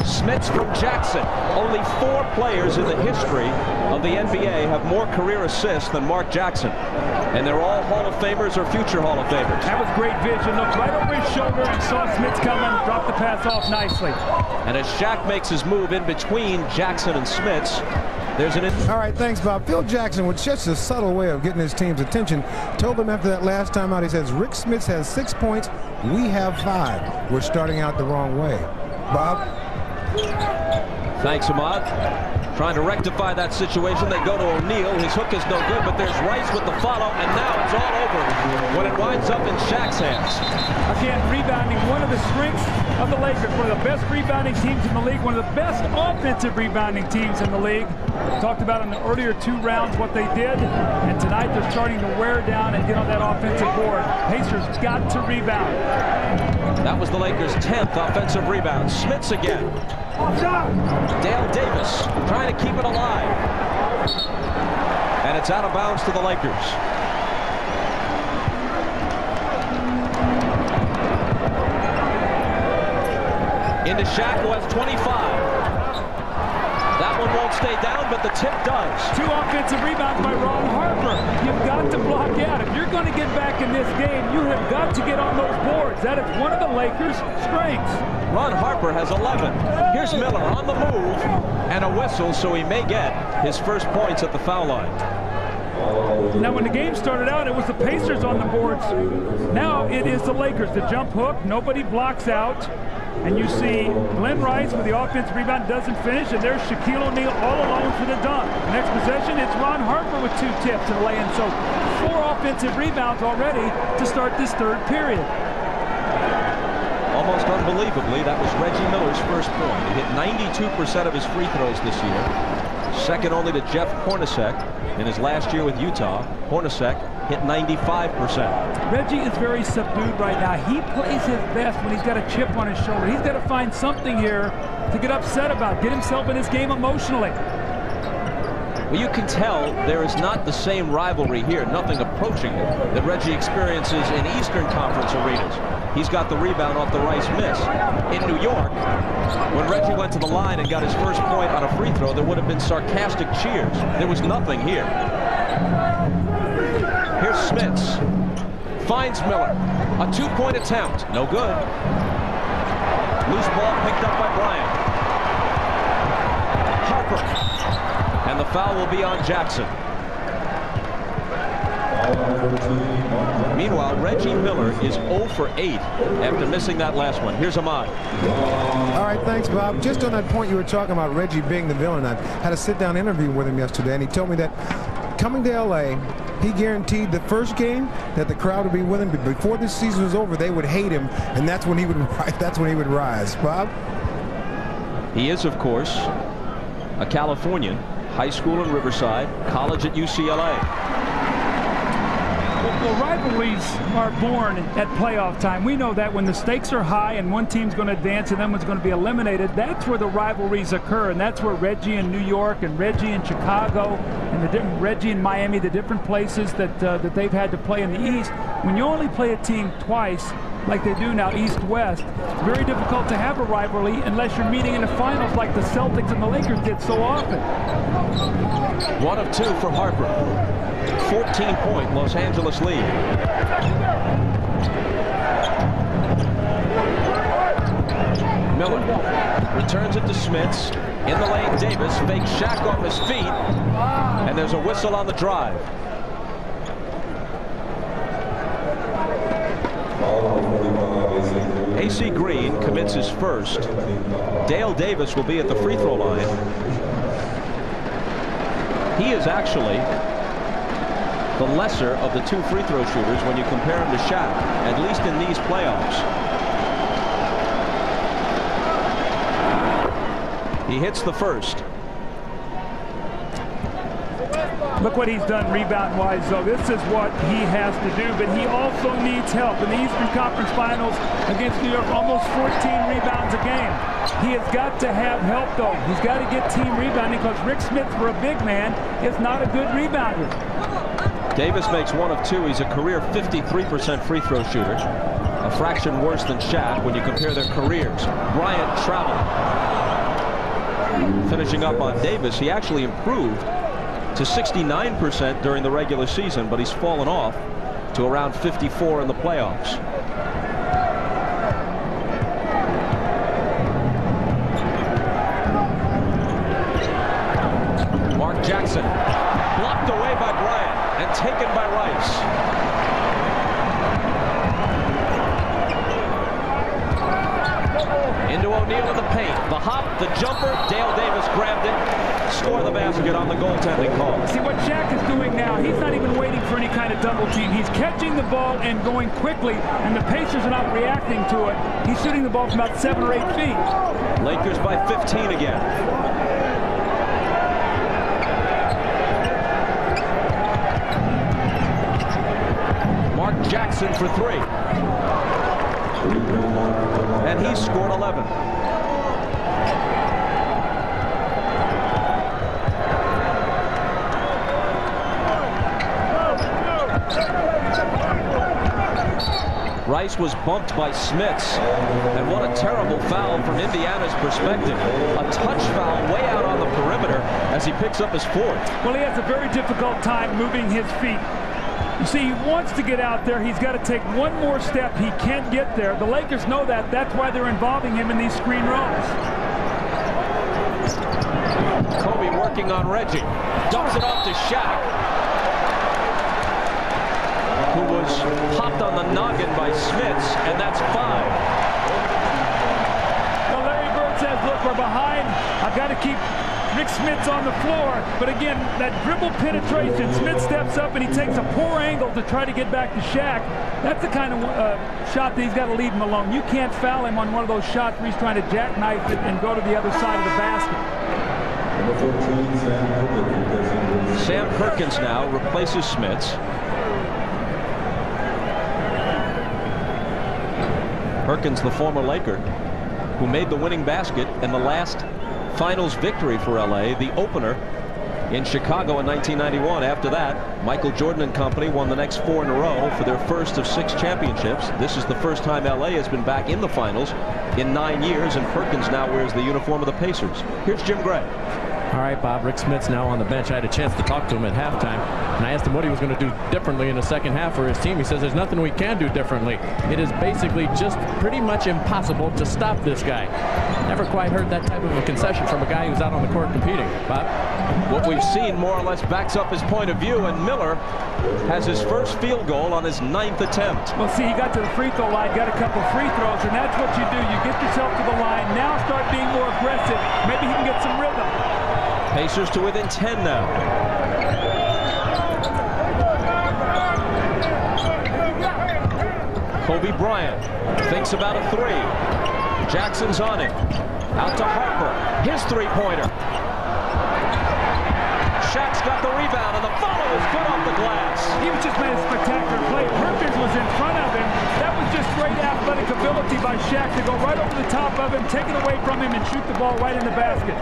Smits from Jackson. Only 4 players in the history of the NBA have more career assists than Mark Jackson. And they're all Hall of Famers or future Hall of Famers. That was great vision. Looked right over his shoulder and saw Smits coming, dropped the pass off nicely. And as Shaq makes his move in between Jackson and Smits, there's an... All right, thanks, Bob. Phil Jackson, with just a subtle way of getting his team's attention, told them after that last time out, he says, Rick Smits has 6 points, we have 5. We're starting out the wrong way. Bob? Thanks, Ahmad. Trying to rectify that situation. They go to O'Neal. His hook is no good, but there's Rice with the follow, and now it's all over when it winds up in Shaq's hands. Again, rebounding, one of the strengths of the Lakers. One of the best rebounding teams in the league. One of the best offensive rebounding teams in the league. Talked about in the earlier 2 rounds what they did, and tonight they're starting to wear down and get on that offensive board. Pacers got to rebound. That was the Lakers' 10th offensive rebound. Smits again. Dale Davis trying to keep it alive. And it's out of bounds to the Lakers. Into Shaq, who has 25. That one won't stay down, but the tip does. 2 offensive rebounds by Ron Harper. You've got to block out. If you're going to get back in this game, you have got to get on those boards. That is one of the Lakers' strengths. Ron Harper has 11. Here's Miller on the move, and a whistle, so he may get his first points at the foul line. Now, when the game started out, it was the Pacers on the boards. Now it is the Lakers. The jump hook, nobody blocks out. And you see Glenn Rice with the offensive rebound, doesn't finish, and there's Shaquille O'Neal all alone for the dunk. Next possession, it's Ron Harper with 2 tips and a lay-in. So 4 offensive rebounds already to start this 3rd period. Almost unbelievably, that was Reggie Miller's first point. He hit 92% of his free throws this year. Second only to Jeff Hornacek in his last year with Utah. Hornacek hit 95%. Reggie is very subdued right now. He plays his best when he's got a chip on his shoulder. He's got to find something here to get upset about, get himself in this game emotionally. Well, you can tell there is not the same rivalry here, nothing approaching it, that Reggie experiences in Eastern Conference arenas. He's got the rebound off the Rice miss. In New York, when Reggie went to the line and got his first point on a free throw, there would have been sarcastic cheers. There was nothing here. Here's Smits. Finds Miller. A 2-point attempt. No good. Loose ball picked up by Bryant. Harper. And the foul will be on Jackson. Meanwhile, Reggie Miller is 0 for 8 after missing that last one. Here's Ahmad. All right, thanks, Bob. Just on that point you were talking about Reggie being the villain, I had a sit-down interview with him yesterday, and he told me that coming to L.A., he guaranteed the first game that the crowd would be with him, but before this season was over, they would hate him, and that's when he would rise. Bob? He is, of course, a Californian. High school in Riverside, college at UCLA. Well, rivalries are born at playoff time. We know that when the stakes are high and one team's going to advance and then one's going to be eliminated, that's where the rivalries occur, and that's where Reggie in New York and Reggie in Chicago and Reggie in Miami, the different places that they've had to play in the East, When you only play a team twice, like they do now, East-West, it's very difficult to have a rivalry unless you're meeting in the finals like the Celtics and the Lakers did so often. 1 of 2 for Harper. 14-point Los Angeles lead. Miller returns it to Smits. In the lane, Davis fakes Shaq off his feet, and there's a whistle on the drive. AC Green commits his first. Dale Davis will be at the free throw line. He is actually the lesser of the 2 free throw shooters when you compare him to Shaq, at least in these playoffs. He hits the first. Look what he's done rebound-wise, though. This is what he has to do, but he also needs help. In the Eastern Conference Finals against New York, almost 14 rebounds a game. He has got to have help, though. He's got to get team rebounding because Rick Smits, for a big man, is not a good rebounder. Davis makes 1 of 2. He's a career 53% free throw shooter, a fraction worse than Shaq when you compare their careers. Bryant traveled. Finishing up on Davis, he actually improved to 69% during the regular season, but he's fallen off to around 54 in the playoffs. Mark Jackson blocked away by Bryant and taken by Rice. Into O'Neal in the paint. The hop, the jumper. Dale Davis grabbed it. Score the basket on the goaltending call. See what Shaq is doing now, he's not even waiting for any kind of double team. He's catching the ball and going quickly, and the Pacers are not reacting to it. He's shooting the ball from about 7 or 8 feet. Lakers by 15 again. Mark Jackson for 3. And he's scored 11. Rice was bumped by Smits, and what a terrible foul from Indiana's perspective. A touch foul way out on the perimeter as he picks up his 4th. Well, he has a very difficult time moving his feet. You see, he wants to get out there. He's got to take one more step. He can't get there. The Lakers know that. That's why they're involving him in these screen rolls. Kobe working on Reggie. Dumps it off to Shaq, who was popped on the noggin by Smits, and that's 5. Well, Larry Bird says, look, we're behind. I've got to keep Rick Smits on the floor. But again, that dribble penetration, Smits steps up and he takes a poor angle to try to get back to Shaq. That's the kind of shot that he's got to leave him alone. You can't foul him on one of those shots where he's trying to jackknife it and go to the other side of the basket. Sam Perkins now replaces Smits. Perkins, the former Laker, who made the winning basket in the last finals victory for LA, the opener in Chicago in 1991. After that, Michael Jordan and company won the next 4 in a row for their first of 6 championships. This is the first time LA has been back in the finals in 9 years, and Perkins now wears the uniform of the Pacers. Here's Jim Gray. All right, Bob, Rick Smits now on the bench. I had a chance to talk to him at halftime, and I asked him what he was going to do differently in the second half for his team. He says there's nothing we can do differently. It is basically just pretty much impossible to stop this guy. Never quite heard that type of a concession from a guy who's out on the court competing. Bob? What we've seen more or less backs up his point of view, and Miller has his first field goal on his 9th attempt. Well, see, he got to the free throw line, got a couple free throws, and that's what you do. You get yourself to the line, now start being more aggressive. Maybe he can get some rhythm. Pacers to within 10 now. Kobe Bryant thinks about a 3. Jackson's on it. Out to Harper. His 3-pointer. Shaq's got the rebound, and the follow is good off the glass. He was just made a spectacular play. Perkins was in front of him. That was just great athletic ability by Shaq to go right over the top of him, take it away from him, and shoot the ball right in the basket.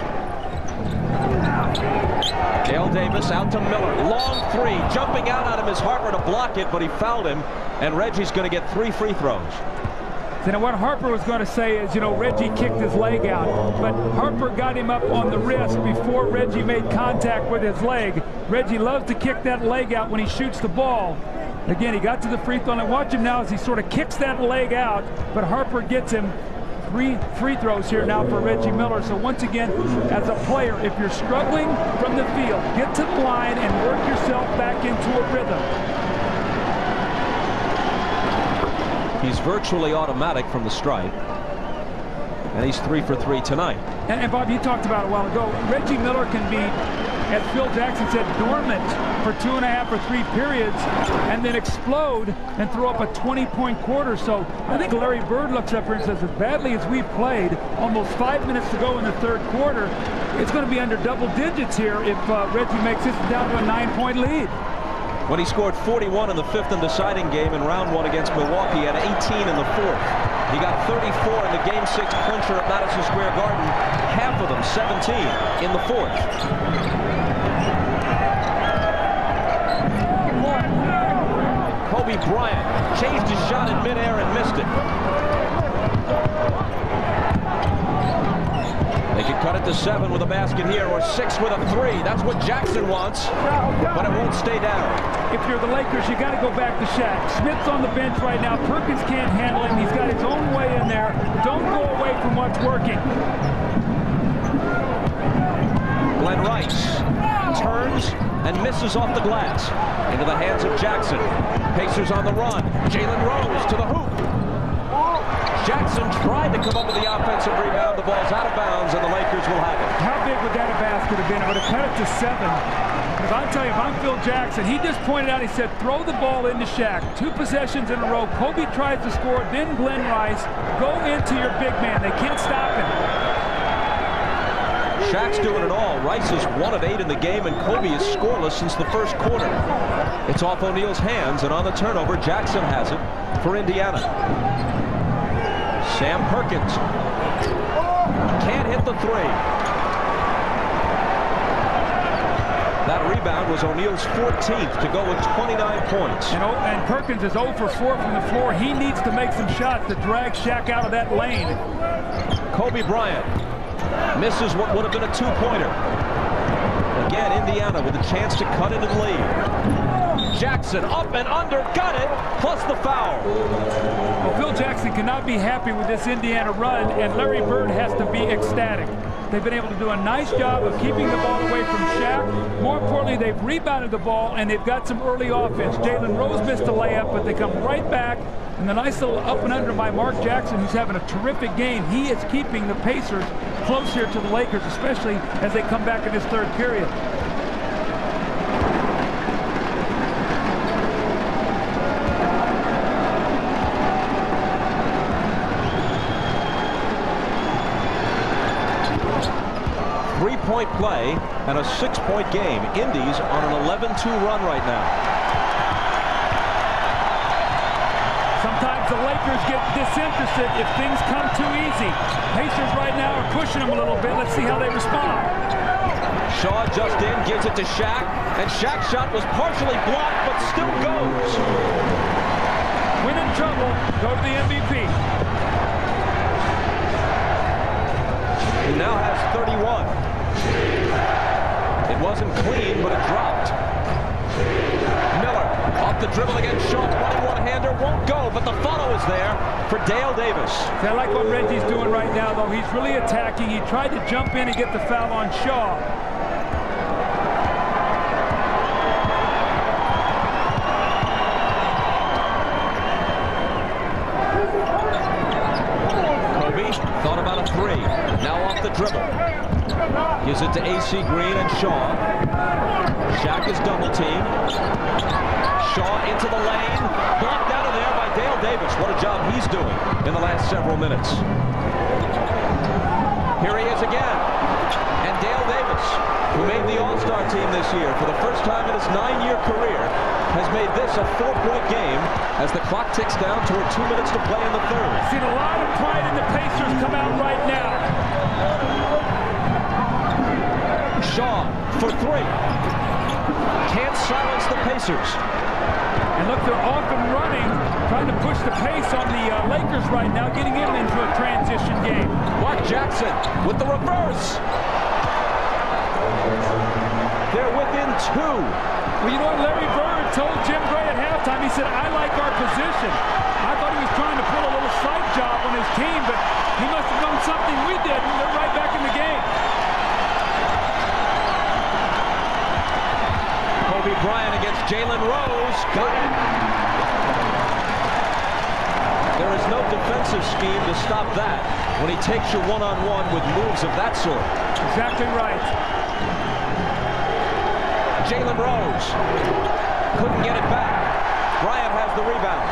Dale Davis out to Miller. Long 3. Jumping out at him is Harper to block it, but he fouled him and Reggie's going to get 3 free throws. You know what Harper was going to say is, you know, Reggie kicked his leg out, but Harper got him up on the wrist before Reggie made contact with his leg. Reggie loves to kick that leg out when he shoots the ball. Again, he got to the free throw line. Watch him now as he sort of kicks that leg out, but Harper gets him 3 free throws here now for Reggie Miller. So once again, as a player, if you're struggling from the field, get to the line and work yourself back into a rhythm. He's virtually automatic from the stripe, and he's 3 for 3 tonight. And Bob, you talked about it a while ago. Reggie Miller can be, as Phil Jackson said, dormant for 2.5 or 3 periods and then explode and throw up a 20-point quarter. So I think Larry Bird looks up here and says, as badly as we played, almost 5 minutes to go in the third quarter, it's going to be under double digits here if Reggie makes this down to a 9-point lead. When he scored 41 in the 5th and deciding game in round 1 against Milwaukee, and 18 in the 4th. He got 34 in the Game 6 clincher at Madison Square Garden, half of them, 17, in the 4th. Kobe Bryant changed his shot in midair and missed it. They could cut it to 7 with a basket here, or 6 with a 3. That's what Jackson wants, but it won't stay down. If you're the Lakers, you got to go back to Shaq. Smith's on the bench right now. Perkins can't handle him. He's got his own way in there. Don't go away from what's working. Glenn Rice turns and misses off the glass into the hands of Jackson. Pacers on the run. Jalen Rose to the hoop. Jackson tried to come up with the offensive rebound. The ball's out of bounds, and the Lakers will have it. How big would that basket have been? It would have cut it to 7. Because I'll tell you, if I'm Phil Jackson, he just pointed out, he said, throw the ball into Shaq. 2 possessions in a row. Kobe tries to score, then Glenn Rice. Go into your big man. They can't stop him. Shaq's doing it all. Rice is 1 of 8 in the game, and Kobe is scoreless since the first quarter. It's off O'Neal's hands, and on the turnover, Jackson has it for Indiana. Sam Perkins can't hit the 3. That rebound was O'Neal's 14th to go with 29 points. And Perkins is 0 for 4 from the floor. He needs to make some shots to drag Shaq out of that lane. Kobe Bryant misses what would have been a 2-pointer. Again, Indiana with a chance to cut into the lead. Jackson up and under, got it, plus the foul. Well, Phil Jackson cannot be happy with this Indiana run, and Larry Bird has to be ecstatic. They've been able to do a nice job of keeping the ball away from Shaq. More importantly, they've rebounded the ball, and they've got some early offense. Jalen Rose missed a layup, but they come right back. And the nice little up and under by Mark Jackson, who's having a terrific game. He is keeping the Pacers close here to the Lakers, especially as they come back in this third period. Three-point play and a 6-point game. Indy's on an 11-2 run right now. Sometimes the Lakers get disinterested if things come too easy. Pacers right now are pushing them a little bit. Let's see how they respond. Shaw just in, gives it to Shaq, and Shaq's shot was partially blocked, but still goes. When in trouble, go to the MVP. He now has 31. It wasn't clean, but it dropped. Miller off the dribble against Shaw. 21-hander won't go, but the follow is there for Dale Davis. I like what Reggie's doing right now, though. He's really attacking. He tried to jump in and get the foul on Shaw. Kobe thought about a 3. Now off the dribble. Gives it to A.C. Green and Shaw. Shaq is double teamed. Shaw into the lane. Blocked out of there by Dale Davis. What a job he's doing in the last several minutes. Here he is again. And Dale Davis, who made the All-Star team this year for the first time in his 9-year career, has made this a 4-point game as the clock ticks down toward 2 minutes to play in the third. Seen a lot of pride in the Pacers come out right now. Shaw for 3. Can't silence the Pacers. And look, they're off and running, trying to push the pace on the Lakers right now, getting them into a transition game. Mark Jackson with the reverse. They're within 2. Well, you know what Larry Bird told Jim Gray at halftime? He said, I like our position. I thought he was trying to pull a little side job on his team, but he must have known something we didn't. They're right back in the game. Kobe Bryant against Jalen Rose. Got it. There is no defensive scheme to stop that when he takes you one-on-one with moves of that sort. Exactly right. Jalen Rose couldn't get it back. Bryant has the rebound.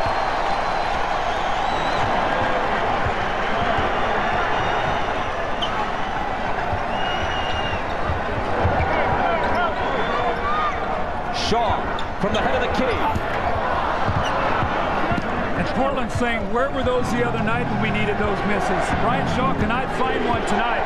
Shaw from the head of the key. And Portland's saying, where were those the other night when we needed those misses? Brian Shaw cannot find one tonight.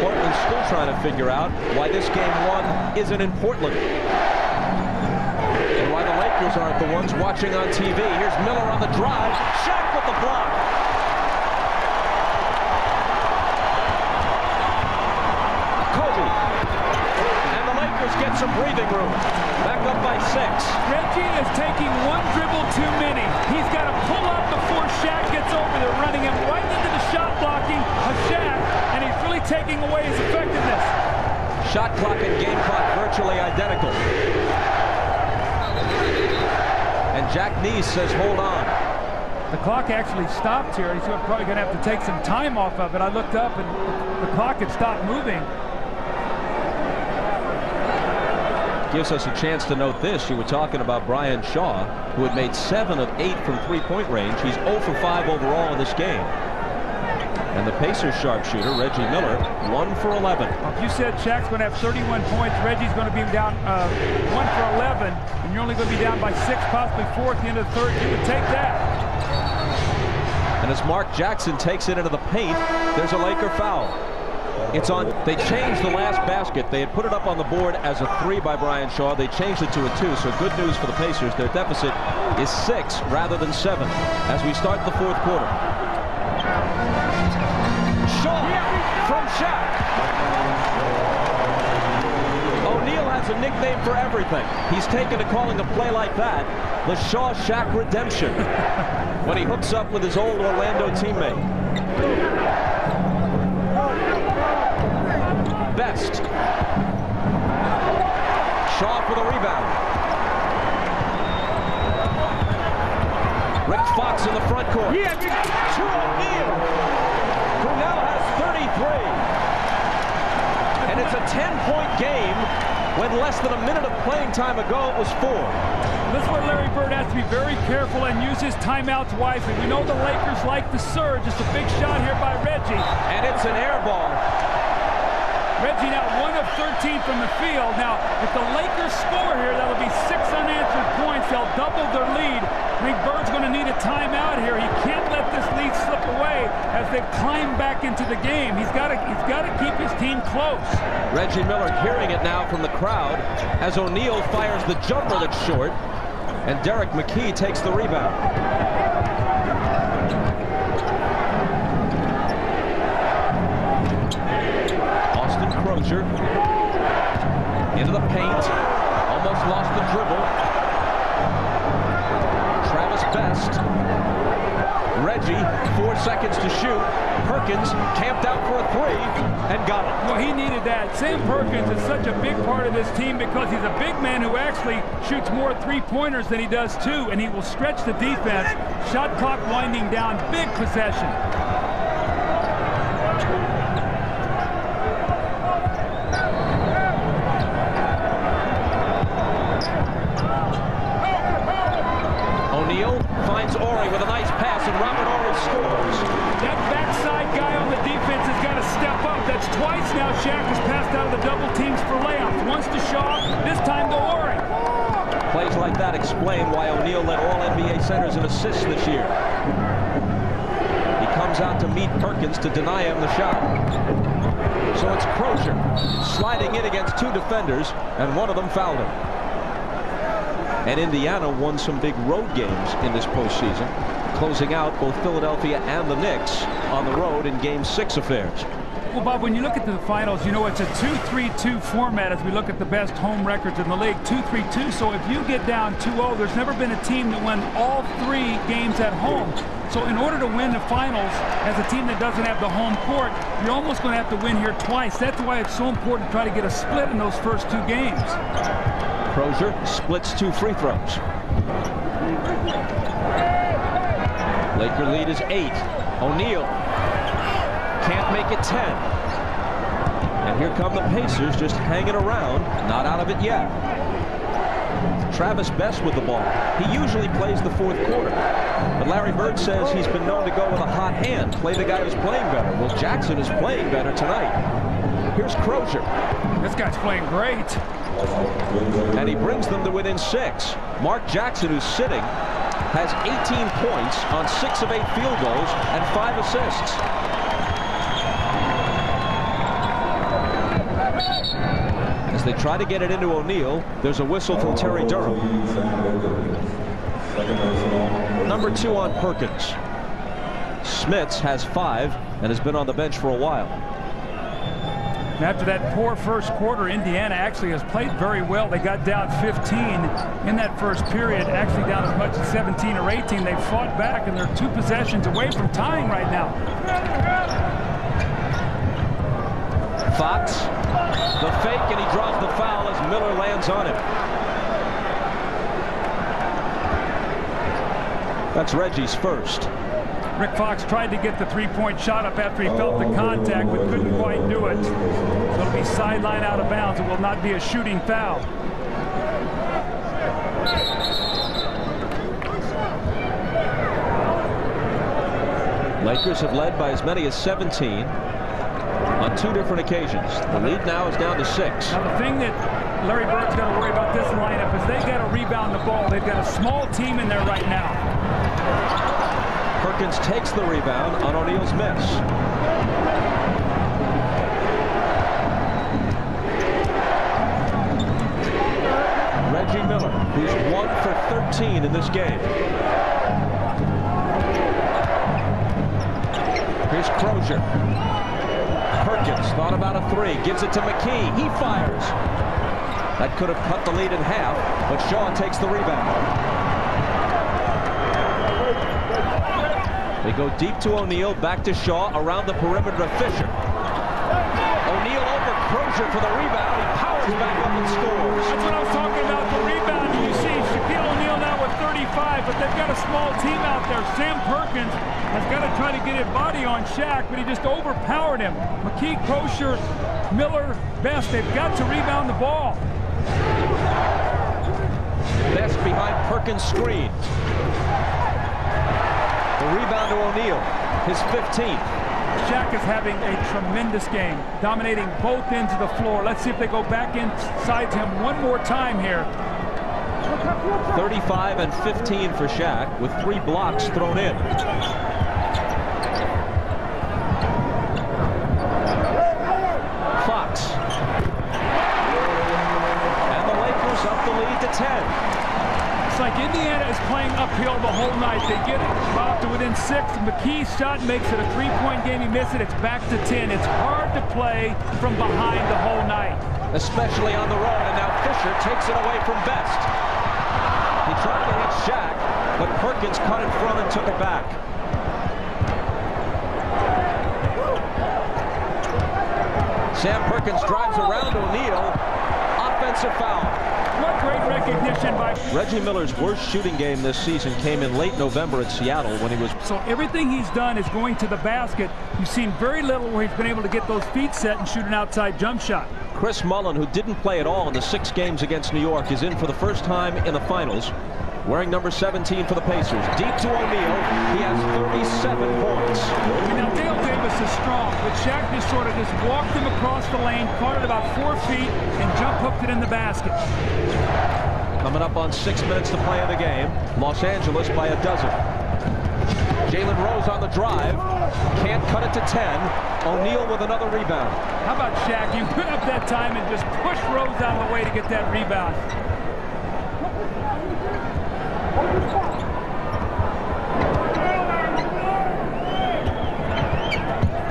Portland's still trying to figure out why this game 1 isn't in Portland. And why the Lakers aren't the ones watching on TV. Here's Miller on the drive. Shaq with the block. Kobe. And the Lakers get some breathing room. Back up by 6. Reggie is taking one dribble too many. He's got to pull up before Shaq gets over there, running him right into the shot blocking of Shaq, and he's really taking away his effectiveness. Shot clock and game clock virtually identical. And Jack Neese says, hold on. The clock actually stopped here. He's probably going to have to take some time off of it. I looked up, and the clock had stopped moving. Gives us a chance to note this. You were talking about Brian Shaw, who had made 7 of 8 from three-point range. He's 0 for 5 overall in this game. And the Pacers sharpshooter, Reggie Miller, 1 for 11. If you said Shaq's going to have 31 points, Reggie's going to be down 1 for 11, and you're only going to be down by 6, possibly 4 at the end of the third, you would take that. And as Mark Jackson takes it into the paint, there's a Laker foul. It's on. They changed the last basket. They had put it up on the board as a 3 by Brian Shaw. They changed it to a 2, so good news for the Pacers. Their deficit is 6 rather than 7 as we start the fourth quarter. Shaw from Shaq. O'Neal has a nickname for everything. He's taken to calling a play like that the Shaw-Shaq redemption when he hooks up with his old Orlando teammate. Best. Shaw for the rebound. Rick Fox in the front court. To O'Neal, who now has 33. And it's a 10-point game when less than a minute of playing time ago it was 4. This is where Larry Bird has to be very careful and use his timeouts wisely. We know the Lakers like the surge. It's a big shot here by Reggie. And it's an air ball. Reggie now 1 of 13 from the field. Now, if the Lakers score here, that'll be 6 unanswered points. They'll double their lead. I think Bird's going to need a timeout here. He can't let this lead slip away as they climb back into the game. He's got to keep his team close. Reggie Miller hearing it now from the crowd as O'Neal fires the jumper that's short, and Derek McKee takes the rebound. Crozier into the paint, almost lost the dribble. Travis Best. Reggie, 4 seconds to shoot. Perkins camped out for a 3 and got it. Well, he needed that. Sam Perkins is such a big part of this team because he's a big man who actually shoots more three-pointers than he does 2, and he will stretch the defense. Shot clock winding down. Big possession. Finds Horry with a nice pass, and Robert Horry scores. That backside guy on the defense has got to step up. That's twice now Shaq has passed out of the double teams for layups. Once to Shaw, this time to Horry. Plays like that explain why O'Neal led all NBA centers in assists this year. He comes out to meet Perkins to deny him the shot. So it's Crozier sliding in against 2 defenders, and one of them fouled him. And Indiana won some big road games in this postseason, closing out both Philadelphia and the Knicks on the road in Game 6 affairs. Well, Bob, when you look at the finals, you know it's a 2-3-2 format as we look at the best home records in the league, 2-3-2. So if you get down 2-0, there's never been a team that won all 3 games at home. So in order to win the finals as a team that doesn't have the home court, you're almost going to have to win here twice. That's why it's so important to try to get a split in those first 2 games. Crozier splits 2 free throws. Laker lead is 8. O'Neal can't make it 10. And here come the Pacers just hanging around, not out of it yet. Travis Best with the ball. He usually plays the 4th quarter. But Larry Bird says he's been known to go with a hot hand, play the guy who's playing better. Well, Jackson is playing better tonight. Here's Crozier. This guy's playing great. And he brings them to within 6. Mark Jackson, who's sitting, has 18 points on 6 of 8 field goals and 5 assists. As they try to get it into O'Neal, there's a whistle from Terry Durham. Number 2 on Perkins. Smits has 5 and has been on the bench for a while. And after that poor first quarter, Indiana actually has played very well. They got down 15 in that first period, actually down as much as 17 or 18. They fought back, and they're 2 possessions away from tying right now. Fox, the fake, and he draws the foul as Miller lands on him. That's Reggie's first. Rick Fox tried to get the 3-point shot up after he felt the contact, but couldn't quite do it. So it'll be sideline out of bounds. It will not be a shooting foul. Lakers have led by as many as 17 on 2 different occasions. The lead now is down to 6. Now the thing that Larry Bird's got to worry about this lineup is they got to rebound the ball. They've got a small team in there right now. Perkins takes the rebound on O'Neal's miss. Reggie Miller, who's 1 for 13 in this game. Here's Crozier. Perkins thought about a 3, gives it to McKee. He fires. That could have cut the lead in half, but Shaw takes the rebound. They go deep to O'Neal, back to Shaw, around the perimeter to Fisher. O'Neal over Crozier for the rebound. He powers back up and scores. That's what I was talking about, the rebound. You see Shaquille O'Neal now with 35, but they've got a small team out there. Sam Perkins has got to try to get his body on Shaq, but he just overpowered him. McKee, Crozier, Miller, Best, they've got to rebound the ball. Best behind Perkins' screen. The rebound to O'Neal, his 15th. Shaq is having a tremendous game, dominating both ends of the floor. Let's see if they go back inside him one more time here. 35 and 15 for Shaq, with 3 blocks thrown in. Fox. And the Lakers up the lead to 10. It's like Indiana is playing uphill the whole night. They get it about to within 6. McKee's shot makes it a 3-point game. He missed it. It's back to 10. It's hard to play from behind the whole night. Especially on the road, and now Fisher takes it away from Best. He tried to hit Shaq, but Perkins cut in front and took it back. Sam Perkins drives around O'Neal. Offensive foul. What great recognition by Reggie Miller's worst shooting game this season came in late November at Seattle when he was... So everything he's done is going to the basket. You've seen very little where he's been able to get those feet set and shoot an outside jump shot. Chris Mullin, who didn't play at all in the 6 games against New York, is in for the first time in the finals, wearing number 17 for the Pacers. Deep to O'Neal. He has 37 points. Now Dale Davis is strong, but Shaq just sort of just walked him across the lane, caught it about 4 feet, and jump hooked it in the basket. Coming up on 6 minutes to play in the game. Los Angeles by a dozen. Jalen Rose on the drive. Can't cut it to 10. O'Neal with another rebound. How about Shaq? You put up that time and just push Rose out of the way to get that rebound.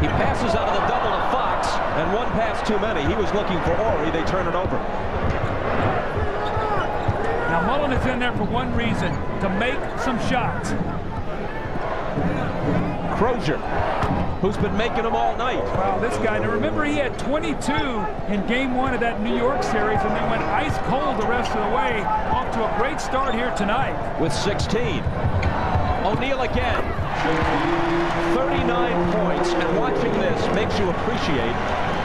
He passes out of the double to Fox, and one pass too many. He was looking for Horry. They turn it over. Now Mullen is in there for one reason, to make some shots. Crozier, who's been making them all night. Wow, this guy. Now remember, he had 22 in game 1 of that New York series, and they went ice cold the rest of the way. Off to a great start here tonight. With 16. O'Neal again. 39 points, and watching this makes you appreciate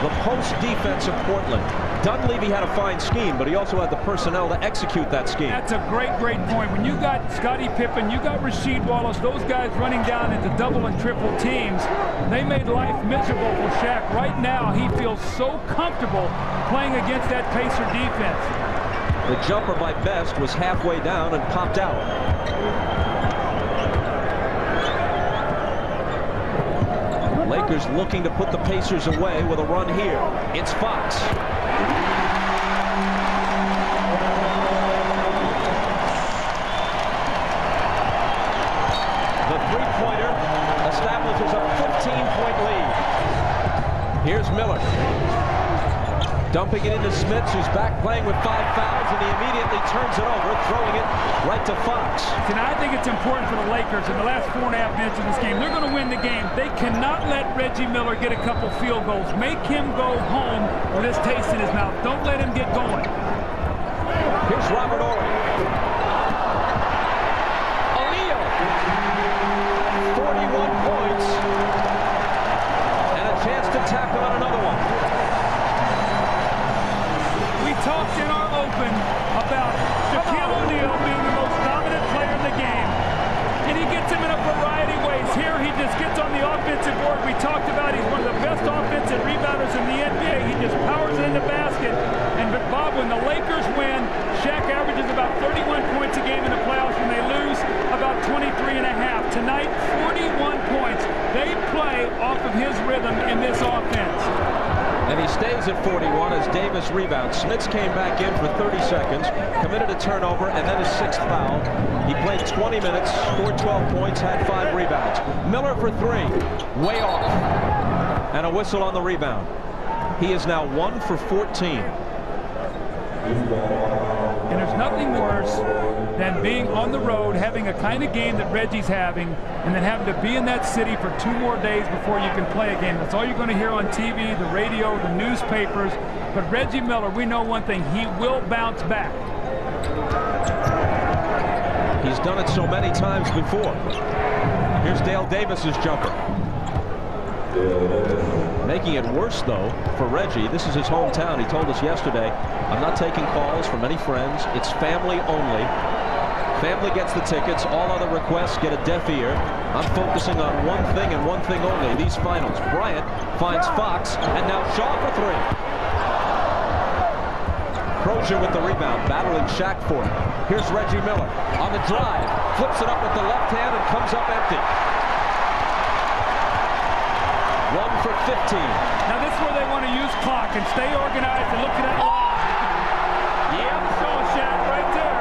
the post defense of Portland. Dunleavy had a fine scheme, but he also had the personnel to execute that scheme. That's a great point. When you got Scottie Pippen, you got Rasheed Wallace, those guys running down into double and triple teams, they made life miserable for Shaq. Right now, he feels so comfortable playing against that Pacer defense. The jumper by Best was halfway down and popped out. Lakers looking to put the Pacers away with a run here. It's Fox. The three-pointer establishes a 15-point lead. Here's Miller. Dumping it into Smits, who's back playing with 5 fouls, and he immediately turns it over, throwing it right to Fox. And I think it's important for the Lakers in the last 4.5 minutes of this game. They're going to win the game. They cannot let Reggie Miller get a couple field goals. Make him go home with this taste in his mouth. Don't let him get going. Here's Robert Horry. O'Neal. 41 points. And a chance to tack on another one. We talked in our open about Shaquille O'Neal being the most dominant player in the game. And he gets him in a variety of ways. Here he just gets on the offensive board. We talked about he's one of the best offensive rebounders in the NBA. He just powers it in the basket. And Bob, when the Lakers win, Shaq averages about 31 points a game in the playoffs. When they lose, about 23.5. Tonight, 41 points. They play off of his rhythm in this offense. And he stays at 41 as Davis rebounds. Smits came back in for 30 seconds, committed a turnover, and then his 6th foul. He played 20 minutes, scored 12 points, had 5 rebounds. Miller for 3, way off. And a whistle on the rebound. He is now 1 for 14. And there's nothing worse than being on the road, having a kind of game that Reggie's having, and then having to be in that city for 2 more days before you can play a game. That's all you're going to hear on TV, the radio, the newspapers. But Reggie Miller, we know one thing, he will bounce back. He's done it so many times before. Here's Dale Davis's jumper. Making it worse, though, for Reggie. This is his hometown. He told us yesterday, I'm not taking calls from any friends. It's family only. Family gets the tickets. All other requests get a deaf ear. I'm focusing on one thing and one thing only, these finals. Bryant finds Fox, and now Shaw for 3. Crozier with the rebound, battling Shaq for it. Here's Reggie Miller on the drive. Flips it up with the left hand and comes up empty. 1 for 15. Now this is where they want to use clock and stay organized and look at that line. Yeah, Shawshank right there.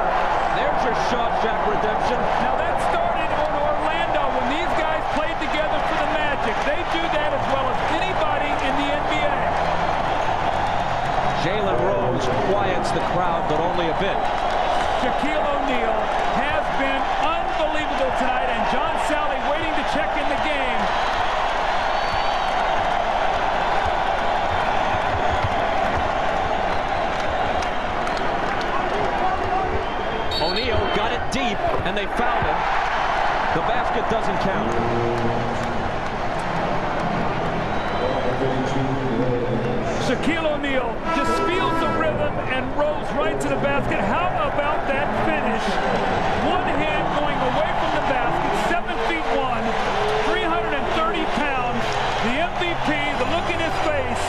There's your Shawshank redemption. Now that started on Orlando when these guys played together for the Magic. They do that as well as anybody in the NBA. Jalen Rose quiets the crowd, but only a bit. Shaquille O'Neal has been unbelievable tonight, and John Salley waiting to check in the game. O'Neal got it deep, and they fouled him. The basket doesn't count. Shaquille O'Neal just feels the rhythm and rolls right to the basket. How about that finish? One hand going away from the basket, 7'1", 330 pounds. The MVP, the look in his face.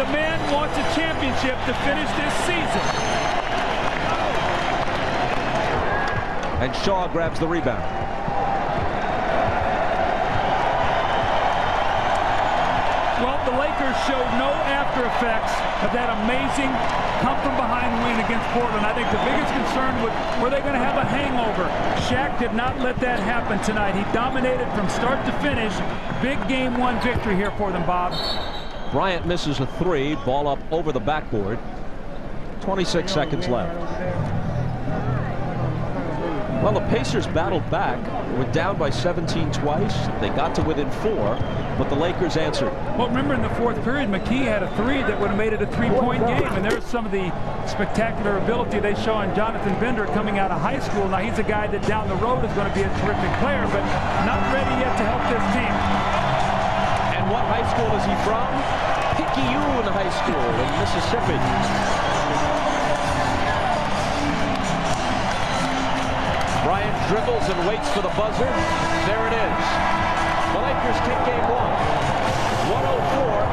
The man wants a championship to finish this season. And Shaw grabs the rebound. Well, the Lakers Lakers showed no after effects of that amazing come-from-behind win against Portland. I think the biggest concern was, were they going to have a hangover? Shaq did not let that happen tonight. He dominated from start to finish. Big Game 1 victory here for them, Bob. Bryant misses a three. Ball up over the backboard. 26 seconds left. Well, the Pacers battled back. Were down by 17 twice. They got to within 4, but the Lakers answered. Well, remember in the fourth period, McKee had a three that would have made it a three-point game, and there's some of the spectacular ability they show on Jonathan Bender coming out of high school. Now, he's a guy that down the road is going to be a terrific player, but not ready yet to help this team. And what high school is he from? Picayune High School in Mississippi. Bryant dribbles and waits for the buzzer. There it is. The Lakers take game 1. 104.